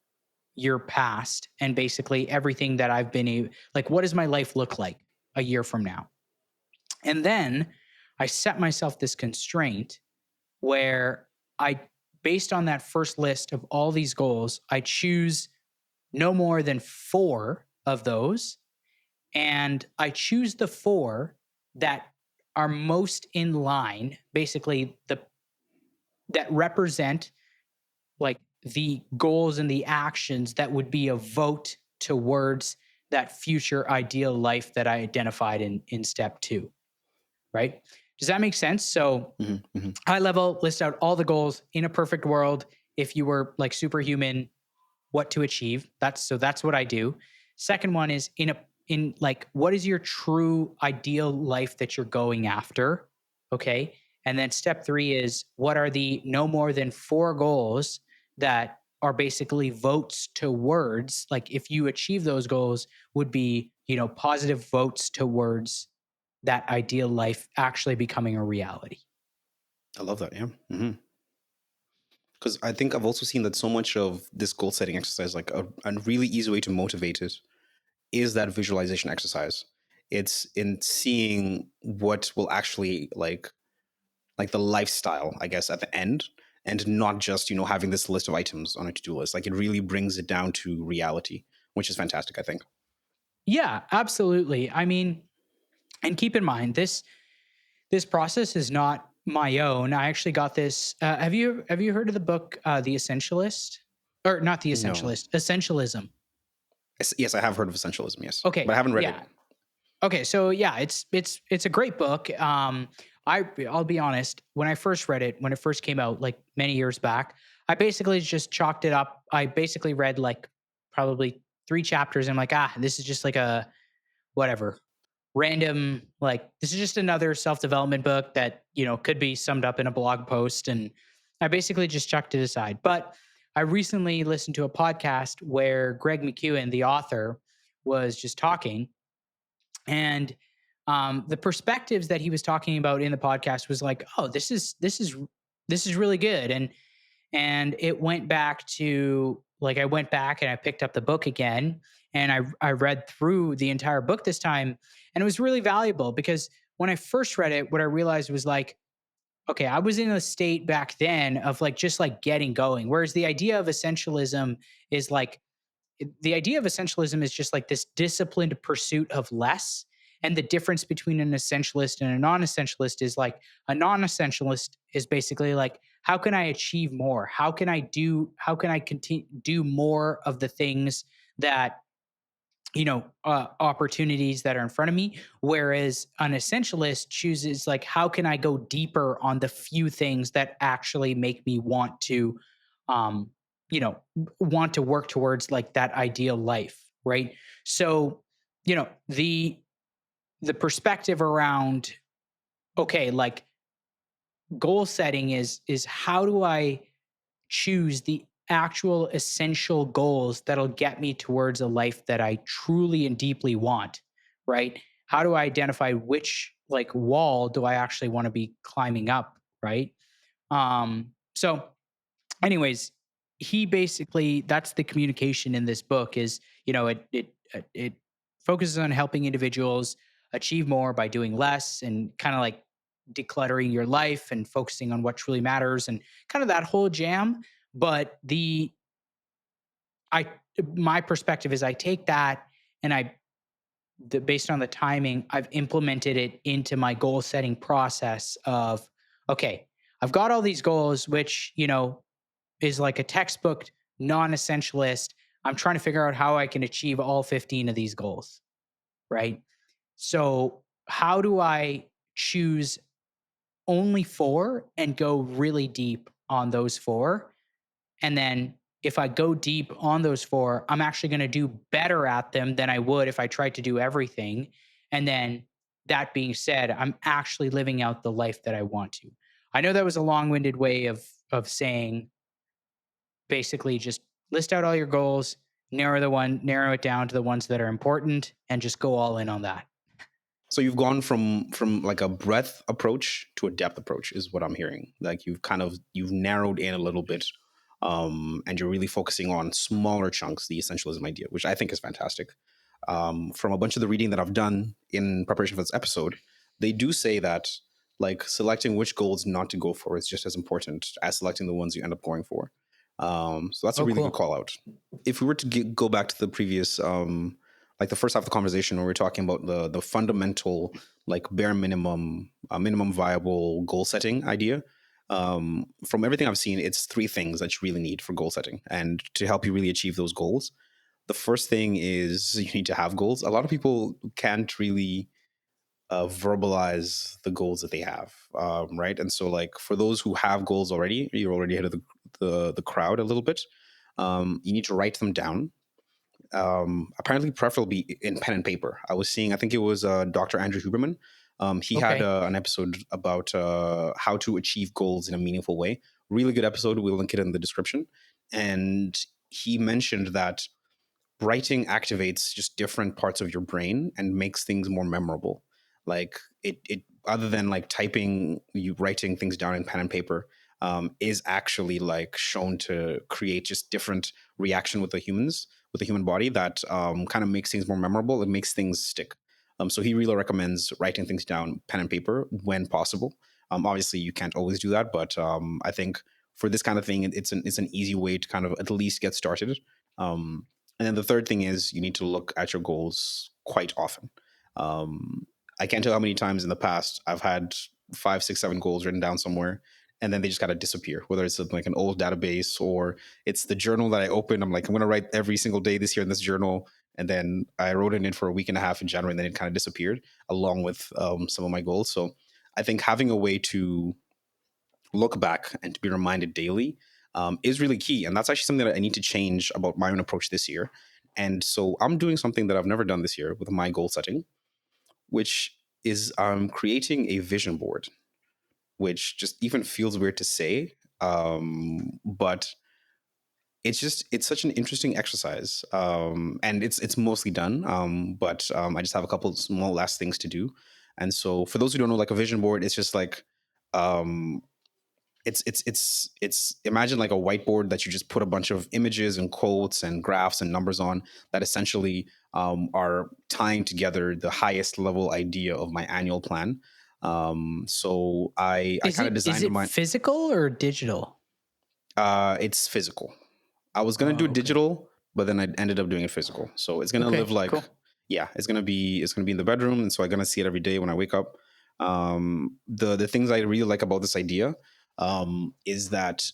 past and basically everything that I've been like, what does my life look like a year from now? And then I set myself this constraint where I, based on that first list of all these goals, I choose no more than 4 of those. And I choose the 4 that are most in line, basically that represent like the goals and the actions that would be a vote towards that future ideal life that I identified in step 2, right? Does that make sense? So Hmm. Hmm. high level, list out all the goals in a perfect world. If you were like superhuman, what to achieve. That's what I do. Second one is in like what is your true ideal life that you're going after? Okay. And then step 3 is what are the no more than 4 goals that are basically votes towards, like if you achieve those goals would be, positive votes towards that ideal life actually becoming a reality. I love that. Yeah. Because I think I've also seen that so much of this goal setting exercise, like a really easy way to motivate it, is that visualization exercise. It's in seeing what will actually like the lifestyle, I guess, at the end, and not just having this list of items on a to do list. Like it really brings it down to reality, which is fantastic. I think. Yeah, absolutely. I mean, and keep in mind this process is not my own. I actually got this. Have you heard of the book The Essentialist, or not The No. Essentialist, Essentialism? Yes, I have heard of essentialism. Yes, but I Okay, haven't read it. yeah. Okay, so yeah, it's a great book. I'll be honest. When I first read it, when it first came out, like many years back, I basically just chalked it up. I basically read like probably 3 chapters. And I'm like, this is just like a whatever random, like this is just another self-development book that could be summed up in a blog post, and I basically just chucked it aside. But I recently listened to a podcast where Greg McEwen, the author, was just talking, and the perspectives that he was talking about in the podcast was like, oh, this is really good. And it went back to, like, I went back and I picked up the book again, and I read through the entire book this time, and it was really valuable because when I first read it, what I realized was like, okay, I was in a state back then of like just like getting going, whereas the idea of essentialism is like, the idea of essentialism is just like this disciplined pursuit of less. And the difference between an essentialist and a non-essentialist is like, a non-essentialist is basically like, how can I achieve more? How can I continue do more of the things that, opportunities that are in front of me? Whereas an essentialist chooses like, how can I go deeper on the few things that actually make me um, want to work towards like that ideal life, right? So, the perspective around, okay, like goal setting is how do I choose the actual essential goals that'll get me towards a life that I truly and deeply want, right? How do I identify which like wall do I actually want to be climbing up, right? So anyways, he basically, that's the communication in this book is, it focuses on helping individuals achieve more by doing less, and kind of like decluttering your life and focusing on what truly matters, and kind of that whole jam. But I my perspective is I take that, and based on the timing, I've implemented it into my goal setting process of, okay, I've got all these goals, which, is like a textbook non-essentialist. I'm trying to figure out how I can achieve all 15 of these goals, right? So, how do I choose only 4 and go really deep on those 4? And then if I go deep on those 4, I'm actually going to do better at them than I would if I tried to do everything. And then that being said, I'm actually living out the life that I want to. I know that was a long-winded way of saying, basically just list out all your goals, narrow it down to the ones that are important, and just go all in on that. So you've gone from like a breadth approach to a depth approach, is what I'm hearing. Like you've narrowed in a little bit, and you're really focusing on smaller chunks, the essentialism idea, which I think is fantastic. From a bunch of the reading that I've done in preparation for this episode, they do say that like selecting which goals not to go for is just as important as selecting the ones you end up going for. So that's a Oh, really good cool. call out. If we were to go back to the previous, like the first half of the conversation where we are talking about the fundamental, like bare minimum, minimum viable goal setting idea. From everything I've seen, it's 3 things that you really need for goal setting and to help you really achieve those goals. The first thing is you need to have goals. A lot of people can't really verbalize the goals that they have, right? And so, like for those who have goals already, you're already ahead of the crowd a little bit. You need to write them down. apparently preferably in pen and paper. I was seeing, I think it was Dr. Andrew Huberman. He had Okay. an episode about how to achieve goals in a meaningful way. Really good episode. We'll link it in the description. And he mentioned that writing activates just different parts of your brain and makes things more memorable. Like it other than like typing, you writing things down in pen and paper is actually like shown to create just different reaction with the humans, with the human body that kind of makes things more memorable. It makes things stick. So he really recommends writing things down pen and paper when possible. Obviously, you can't always do that, but I think for this kind of thing, it's an easy way to kind of at least get started. Um, and then the third thing is you need to look at your goals quite often. Um, I can't tell how many times in the past I've had five, six, seven goals written down somewhere, and then they just gotta disappear. Whether it's like an old database or it's the journal that I open. I'm like, I'm gonna write every single day this year in this journal, and then I wrote it in for a week and a half in January, and then it kind of disappeared along with some of my goals. So I think having a way to look back and to be reminded daily is really key. And that's actually something that I need to change about my own approach this year. And so I'm doing something that I've never done this year with my goal setting, which is I'm creating a vision board, which just even feels weird to say. But it's such an interesting exercise. And it's mostly done. But I just have a couple small last things to do. And so for those who don't know, like a vision board, it's just like um it's imagine like a whiteboard that you just put a bunch of images and quotes and graphs and numbers on that essentially are tying together the highest level idea of my annual plan. So I Is kind of it designed my physical or digital? it's physical. I was gonna do Oh, it okay. digital, but then I ended up doing it physical. So it's gonna Okay, live like, cool. yeah, it's gonna be in the bedroom, and so I'm gonna see it every day when I wake up. The things I really like about this idea is that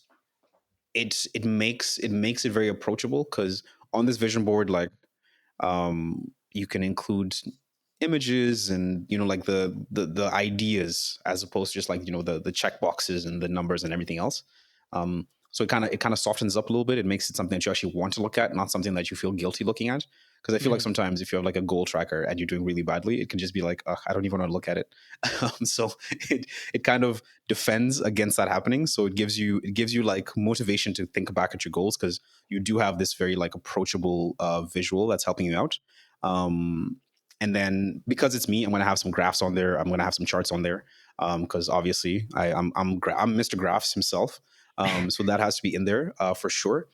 it makes it very approachable because on this vision board, like you can include images and like the ideas as opposed to just like the check boxes and the numbers and everything else. So it kind of softens up a little bit. It makes it something that you actually want to look at, not something that you feel guilty looking at. Because I feel like Mhm. sometimes if you have like a goal tracker and you're doing really badly, it can just be like, ugh, I don't even want to look at it. So it kind of defends against that happening. So it gives you like motivation to think back at your goals because you do have this very like approachable visual that's helping you out. Um, and then because it's me, I'm gonna have some graphs on there. I'm gonna have some charts on there because obviously I'm Mr. Graphs himself. So that has to be in there for sure.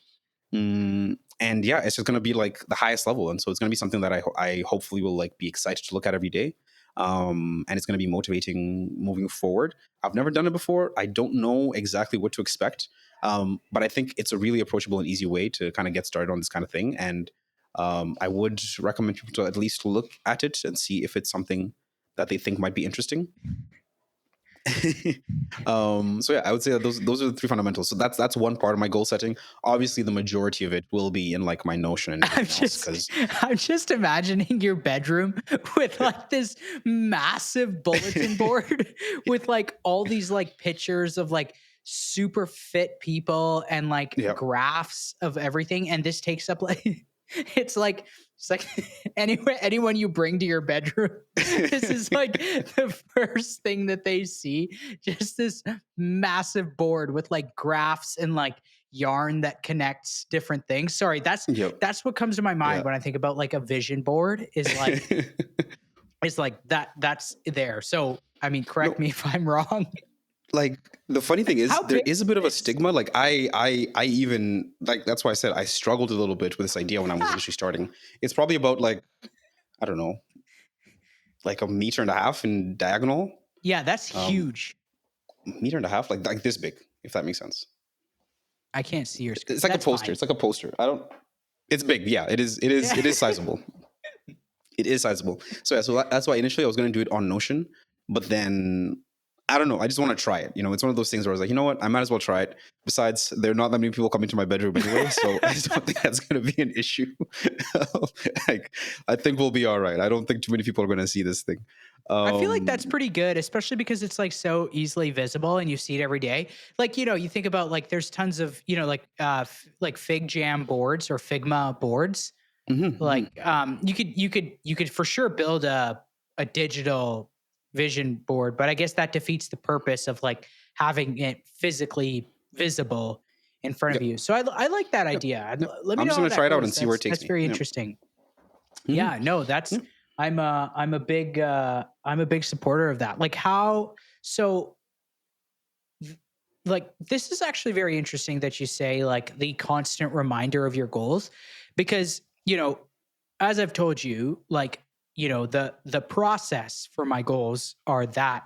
And yeah, it's just going to be like the highest level, and so it's going to be something that I hopefully will like be excited to look at every day. And it's going to be motivating moving forward. I've never done it before. I don't know exactly what to expect, but I think it's a really approachable and easy way to kind of get started on this kind of thing. And I would recommend people to at least look at it and see if it's something that they think might be interesting. So yeah, I would say that those are the three fundamentals. So that's one part of my goal setting. Obviously, the majority of it will be in like my Notion and I'm everything else. just Because I'm just imagining your bedroom with like this massive bulletin board with like all these like pictures of like super fit people and like yeah, graphs of everything, and this takes up like it's like anyone you bring to your bedroom, this is like the first thing that they see, just this massive board with like graphs and like yarn that connects different things. Sorry, yep, that's what comes to my mind yeah. when I think about like a vision board is like that's there. So, I mean, correct No, me if I'm wrong. like the funny thing is, How there big is a bit of a is this? stigma. Like I even like that's why I said I struggled a little bit with this idea when I was initially starting. It's probably about like I don't know, like a meter and a half in diagonal. Yeah, that's Um, huge. Meter and a half, like this big, if that makes sense. I can't see your screen. It's like a That's poster. fine. It's like a poster. I don't. It's big. Yeah, it is. It is. Yeah. It is sizable. It is sizable. So yeah, so that's why initially I was going to do it on Notion, but then I don't know. I just want to try it. It's one of those things where I was like, you know what? I might as well try it. Besides, there are not that many people coming to my bedroom anyway, so I just don't think that's going to be an issue. Like, I think we'll be all right. I don't think too many people are going to see this thing. I feel like Um, that's pretty good, especially because it's like so easily visible and you see it every day. Like, you think about like there's tons of, like like Fig Jam boards or Figma boards. Hmm. Like, you could for sure build a digital vision board, but I guess that defeats the purpose of like having it physically visible in front of Yep. you. So I like that Yep. idea. Yep. Let me I'm know just how gonna that try it out and goes. see where it takes That's me. very Yep. interesting. Hmm. Yeah, no, that's Yep. I'm a big supporter of that. Like how so like this is actually very interesting that you say like the constant reminder of your goals because, as I've told you, like, the process for my goals are that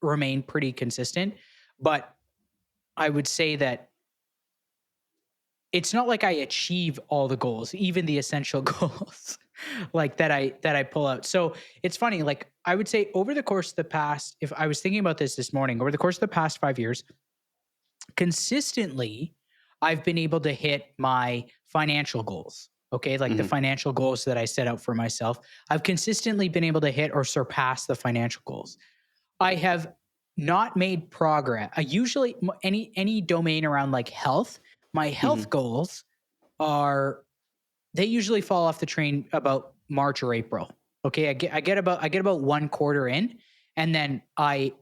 remain pretty consistent, but I would say that it's not like I achieve all the goals, even the essential goals, like that I pull out. So it's funny, like I would say over the course of the past, if I was thinking about this morning, over the course of the past 5 years, consistently, I've been able to hit my financial goals. Okay. Like the Hmm. financial goals that I set out for myself, I've consistently been able to hit or surpass the financial goals. I have not made progress. I usually, any domain around like health, my health Hmm. goals are, they usually fall off the train about March or April. Okay, I get about one quarter in, and then I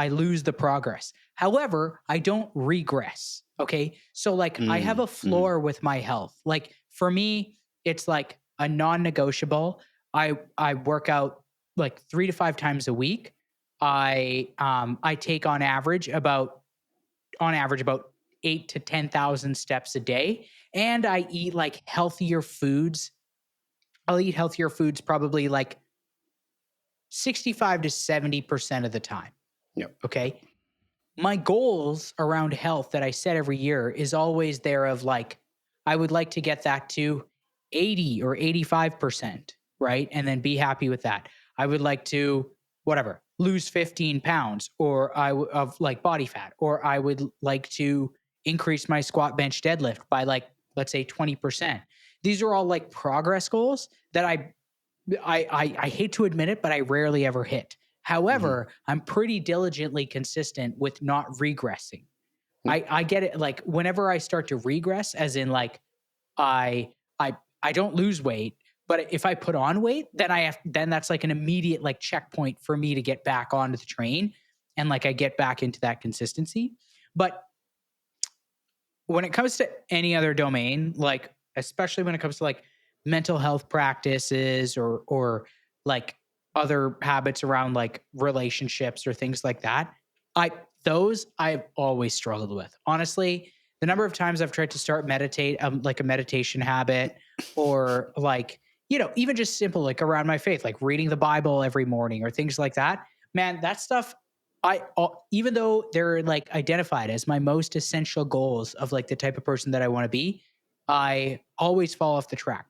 lose the progress. However, I don't regress. Okay, so like I have a Hmm. floor with my health. Like for me, it's like a non-negotiable. I work out like 3 to 5 times a week. I take on average about 8 to 10,000 steps a day, and I eat like healthier foods. I'll eat healthier foods probably like 65 to 70% of the time. Yep. Okay. My goals around health that I set every year is always there of like, I would like to get that to 80 or 85%, right? And then be happy with that. I would like to, whatever, lose 15 pounds of like body fat, or I would like to increase my squat bench deadlift by like, let's say 20%. These are all like progress goals that I hate to admit it, but I rarely ever hit. Hmm. However, I'm pretty diligently consistent with not regressing. Yep. I get it. Like whenever I start to regress, as in like I I don't lose weight, but if I put on weight, then that's like an immediate like checkpoint for me to get back onto the train, and like I get back into that consistency. But when it comes to any other domain, like especially when it comes to like mental health practices or like other habits around like relationships or things like that, I those I've always struggled with. Honestly, the number of times I've tried to start meditate, like a meditation habit, or like, even just simple like around my faith, like reading the Bible every morning or things like that. Man, that stuff even though they're like identified as my most essential goals of like the type of person that I want to be, I always fall off the track.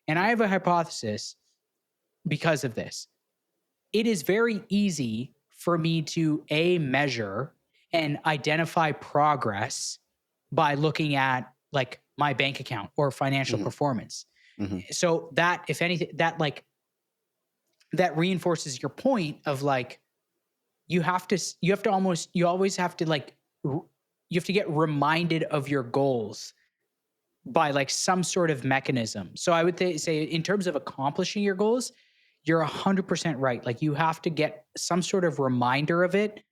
And I have a hypothesis because of this. It is very easy for me to measure and identify progress by looking at like my bank account or financial Hmm. performance. Hmm. So that, if anything, that reinforces your point of like, you always have to like you have to get reminded of your goals by like some sort of mechanism. So I would say in terms of accomplishing your goals, you're 100% right. Like you have to get some sort of reminder of it,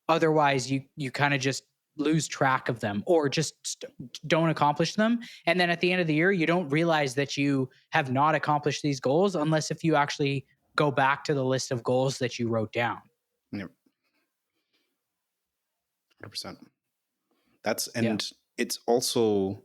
otherwise you kind of just lose track of them, or just don't accomplish them, and then at the end of the year you don't realize that you have not accomplished these goals unless if you actually go back to the list of goals that you wrote down. Yep. 100%. That's Yeah. and it's also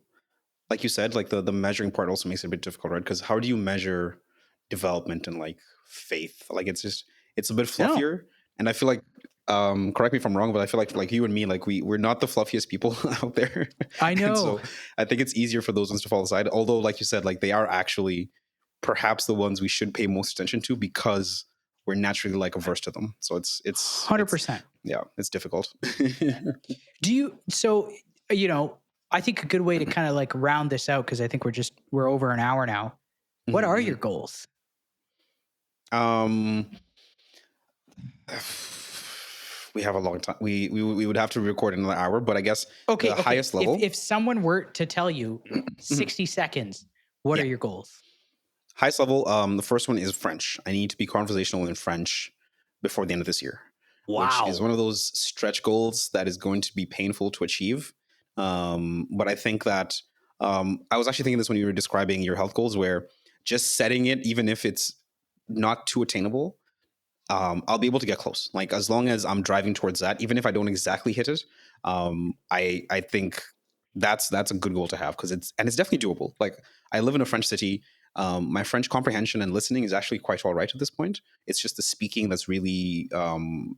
like you said, like the measuring part also makes it a bit difficult, right? Because how do you measure development and like faith? Like it's a bit No, fluffier, and I feel like correct me if I'm wrong, but I feel like you and me, like we're not the fluffiest people out there, I and know. so I think it's easier for those ones to fall aside. Although, like you said, like they are actually perhaps the ones we should pay most attention to because we're naturally like averse to them. So it's 100%. yeah, it's difficult. Do you so you know, I think a good way to kind of like round this out, because I think we're over an hour now. What are your Mhm, goals? mhm. We have a long time. We would have to record another hour, but I guess the Okay, okay. highest If level. if someone were to tell you Mhm. 60 seconds, what Yeah. are your goals? Highest level, the first one is French. I need to be conversational in French before the end of this year, which is Wow. one of those stretch goals that is going to be painful to achieve. But I think that I was actually thinking this when you were describing your health goals, where just setting it, even if it's not too attainable, I'll be able to get close. Like as long as I'm driving towards that, even if I don't exactly hit it, I think that's a good goal to have because it's definitely doable. Like I live in a French city. My French comprehension and listening is actually quite all right at this point. It's just the speaking that's really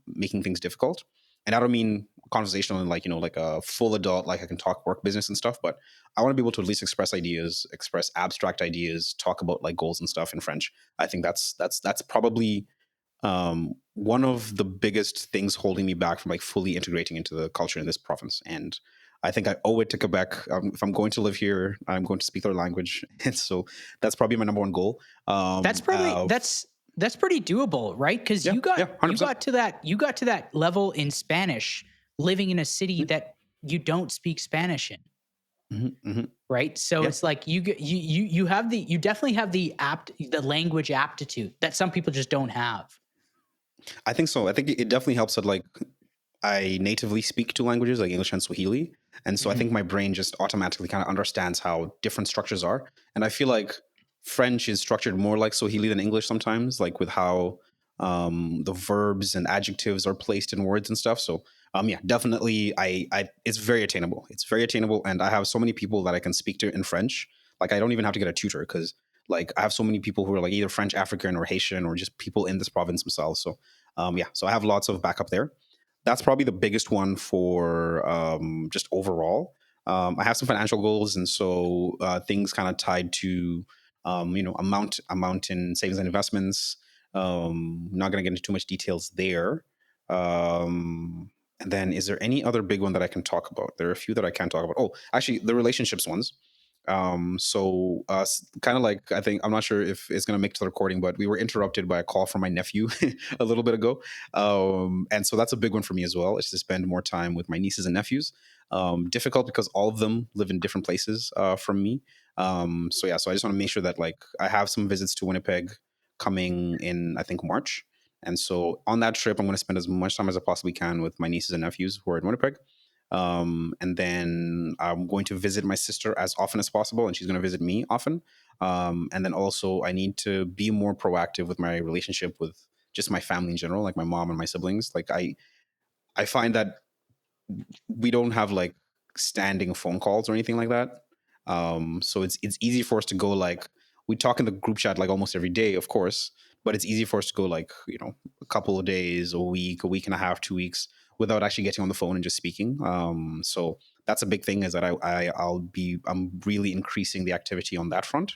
making things difficult. And I don't mean conversational and like like a full adult, like I can talk work business and stuff, but I want to be able to at least express ideas, express abstract ideas, talk about like goals and stuff in French. I think that's probably one of the biggest things holding me back from like fully integrating into the culture in this province. And I think I owe it to Quebec. If I'm going to live here, I'm going to speak their language, and so that's probably my number one goal. That's probably that's pretty doable, right? Because Yeah, yeah, 100%. you got to that level in Spanish, living in a city that you don't speak Spanish in, Hmm, hmm. right? So Yeah, it's like you have you definitely have the language aptitude that some people just don't have. I think so. I think it definitely helps that like I natively speak two languages like English and Swahili. And so I Mhm. think my brain just automatically kind of understands how different structures are. And I feel like French is structured more like Swahili than English sometimes, like with how the verbs and adjectives are placed in words and stuff. So yeah, definitely I it's very attainable. It's very attainable. And I have so many people that I can speak to in French. Like I don't even have to get a tutor because like I have so many people who are like either French African or Haitian or just people in this province themselves. So yeah, so I have lots of backup there. That's probably the biggest one for just overall. I have some financial goals, and so things kind of tied to amount in savings and investments. Not going to get into too much details there. And then, is there any other big one that I can talk about? There are a few that I can talk about. Oh, actually, the relationships ones. So kind of like I think I'm not sure if it's going to make to the recording, but we were interrupted by a call from my nephew a little bit ago. And so that's a big one for me as well, is to spend more time with my nieces and nephews. Difficult because all of them live in different places from me. So yeah, so I just want to make sure that like I have some visits to Winnipeg coming in, I think March. And so on that trip, I'm going to spend as much time as I possibly can with my nieces and nephews who are in Winnipeg. And then I'm going to visit my sister as often as possible, and she's going to visit me often. And then also, I need to be more proactive with my relationship with just my family in general, like my mom and my siblings. Like I find that we don't have like standing phone calls or anything like that. So it's easy for us to go like we talk in the group chat like almost every day, of course, but it's easy for us to go like a couple of days, a week and a half, 2 weeks without actually getting on the phone and just speaking. So that's a big thing is that I'm really increasing the activity on that front.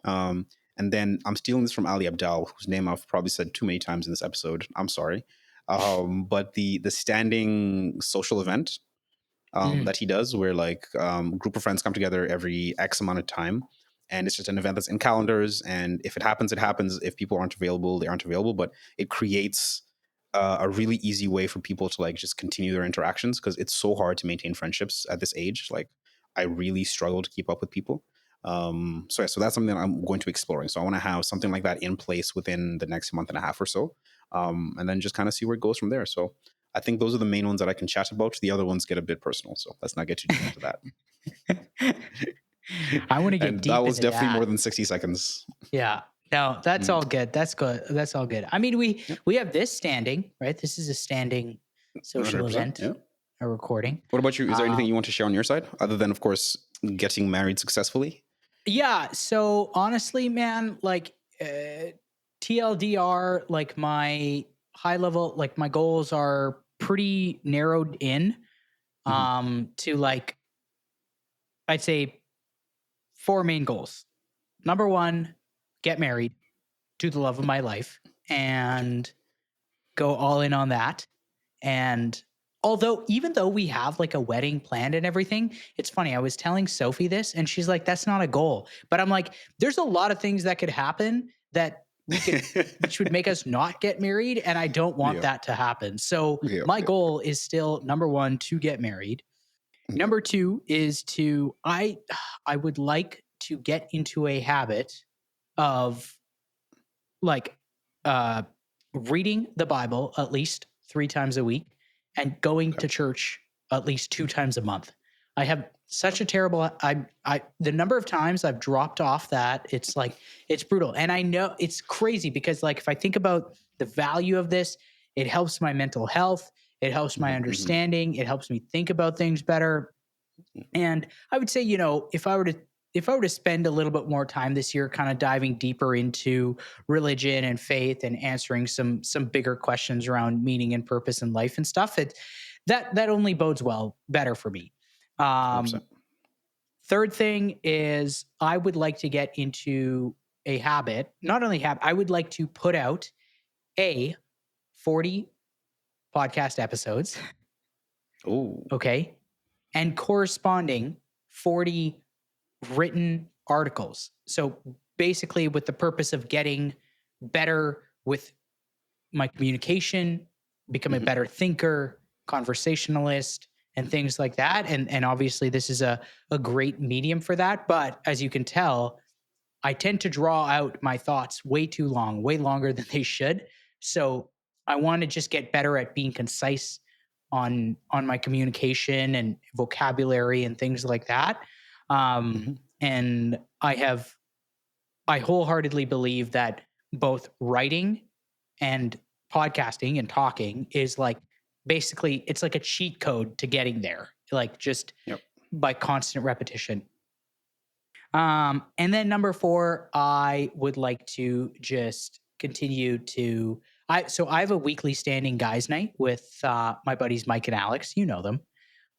Um, and then I'm stealing this from Ali Abdal, whose name I've probably said too many times in this episode. I'm sorry. But the standing social event Mm. that he does, where like group of friends come together every X amount of time, and it's just an event that's in calendars. And if it happens, it happens. If people aren't available, they aren't available. But it creates a really easy way for people to like just continue their interactions because it's so hard to maintain friendships at this age. Like I really struggle to keep up with people. So yeah, so that's something that I'm going to be exploring. So I want to have something like that in place within the next month and a half or so, and then just kind of see where it goes from there. So I think those are the main ones that I can chat about. The other ones get a bit personal, so let's not get too deep into that. I want to get And that deep was into definitely more that. than 60 seconds. Yeah. No, that's Mm. all good. That's good. That's all good. I mean, Yep, we have this standing, right? This is a standing social 100%. event, Yeah. a recording. What about you? Is there anything Um, you want to share on your side, other than, of course, getting married successfully? yeah. So honestly, man, like TLDR, like my high level, like my goals are pretty narrowed in Hmm. to like I'd say four main goals. Number one, get married to the love of my life and go all in on that. And even though we have like a wedding planned and everything, it's funny. I was telling Sophie this and she's like, that's not a goal. But I'm like, there's a lot of things that could happen that which would make us not get married. And I don't want Yeah. that to happen. So Yeah. my Yeah. goal is still number one, to get married. Yeah. Number two is I would like to get into a habit of like uh reading the Bible at least 3 times a week and going Okay. to church at least 2 times a month. I have such a terrible I the number of times I've dropped off that it's like it's brutal. And I know it's crazy because like if I think about the value of this, it helps my mental health, it helps my Hmm. Hmm. understanding, it helps me think about things better. And I would say, if I were to spend a little bit more time this year kind of diving deeper into religion and faith and answering some bigger questions around meaning and purpose in life and stuff, that only bodes well better for me. Um 100%. Third thing is I would like to get into a habit, not only habit, I would like to put out a 40 podcast episodes, Oh. okay? And corresponding 40 written articles. So basically, with the purpose of getting better with my communication, become a Hmm. better thinker, conversationalist, and things like that. And obviously, this is a great medium for that. But as you can tell, I tend to draw out my thoughts way too long, way longer than they should. So I want to just get better at being concise on my communication and vocabulary and things like that. Hmm. And I wholeheartedly believe that both writing and podcasting and talking is like basically it's like a cheat code to getting there, like just Yep. by constant repetition. And then number 4, I would like to just continue to I have a weekly standing guys night with my buddies Mike and Alex. You know them.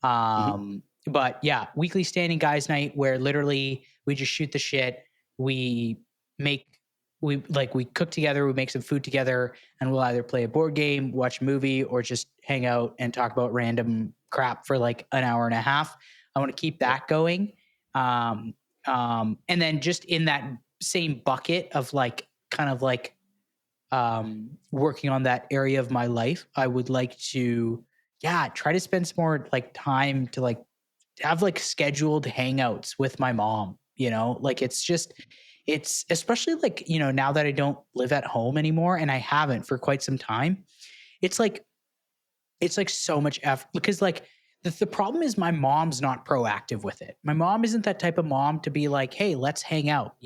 Hmm. But yeah, weekly standing guys night where literally we just shoot the shit. We make we cook together, we make some food together, and we'll either play a board game, watch a movie, or just hang out and talk about random crap for like an hour and a half. I want to keep Yep. that going. Um, and then just in that same bucket of like kind of like working on that area of my life, I would like to, yeah, try to spend some more like time to like have like scheduled hangouts with my mom, like it's especially like, now that I don't live at home anymore and I haven't for quite some time, it's like so much effort because like the problem is my mom's not proactive with it. My mom isn't that type of mom to be like, hey, let's hang out.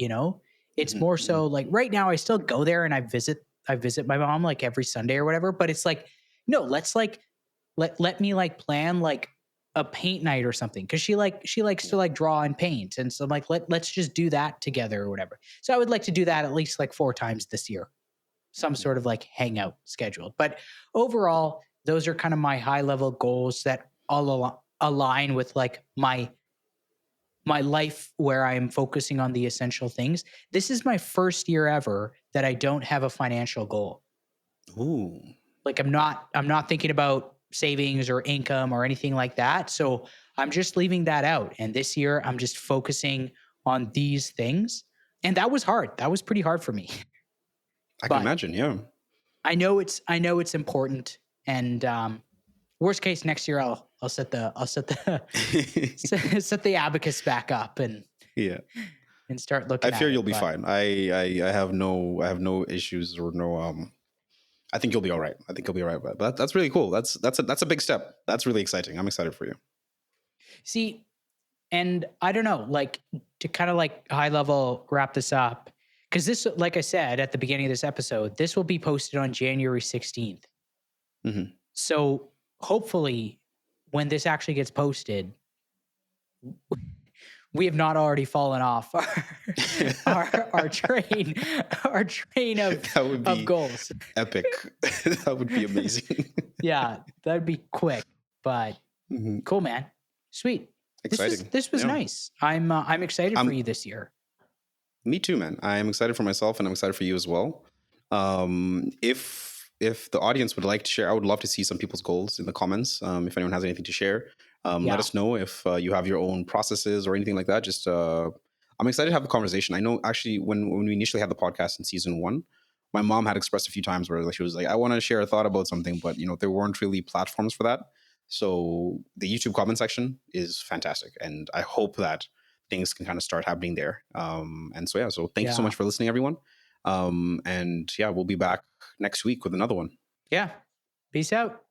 It's Hmm. more Hmm. so like right now I still go there and I visit my mom like every Sunday or whatever, but it's like, no, let's like let me like plan like a paint night or something because she likes Yeah. to like draw and paint. And so I'm like, let's just do that together or whatever. So I would like to do that at least like 4 times this year, some Yeah. sort of like hangout scheduled. But overall, those are kind of my high level goals that all align with like my life where I am focusing on the essential things. This is my first year ever that I don't have a financial goal. Ooh. Like I'm not thinking about savings or income or anything like that. So I'm just leaving that out. And this year I'm just focusing on these things. And that was hard. That was pretty hard for me. I can But imagine. Yeah. I know it's important. And worst case next year I'll set the abacus back up Yeah. and start I looking fear at you'll it. be But fine. I have no issues or no I think you'll be all right. I think you'll be all right. But that's really cool. That's a big step. That's really exciting. I'm excited for you. see, and I don't know, like to kind of like high level wrap this up, because this, like I said at the beginning of this episode, this will be posted on January 16th. Hmm. So hopefully, when this actually gets posted, we have not already fallen off our train our train That would of be goals. epic. That would be amazing. Yeah, that'd be quick, but Hmm. cool, man. Sweet. This was Exciting. this was Yeah. nice. I'm excited for I'm you this year. Me too, man. I am excited for myself and I'm excited for you as well. If the audience would like to share, I would love to see some people's goals in the comments. If anyone has anything to share, let Yeah. us know if you have your own processes or anything like that. Just I'm excited to have the conversation. I know actually when we initially had the podcast in season 1, my mom had expressed a few times where like she was like, I want to share a thought about something, but there weren't really platforms for that. So the YouTube comment section is fantastic, and I hope that things can kind of start happening there. And so, yeah, so thank you so Yeah. much for listening, everyone. And yeah, we'll be back next week with another one. Yeah. Peace out.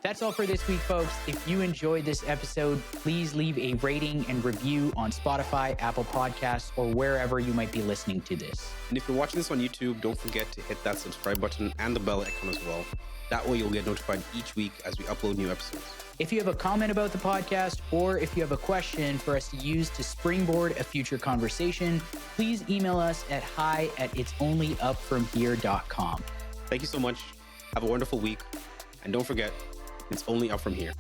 That's all for this week, folks. If you enjoyed this episode, please leave a rating and review on Spotify, Apple Podcasts, or wherever you might be listening to this. And if you're watching this on YouTube, don't forget to hit that subscribe button and the bell icon as well. That way you'll get notified each week as we upload new episodes. If you have a comment about the podcast, or if you have a question for us to use to springboard a future conversation, please email us at hi@itsonlyupfromhere.com. Thank you so much. Have a wonderful week. And don't forget, it's only up from here.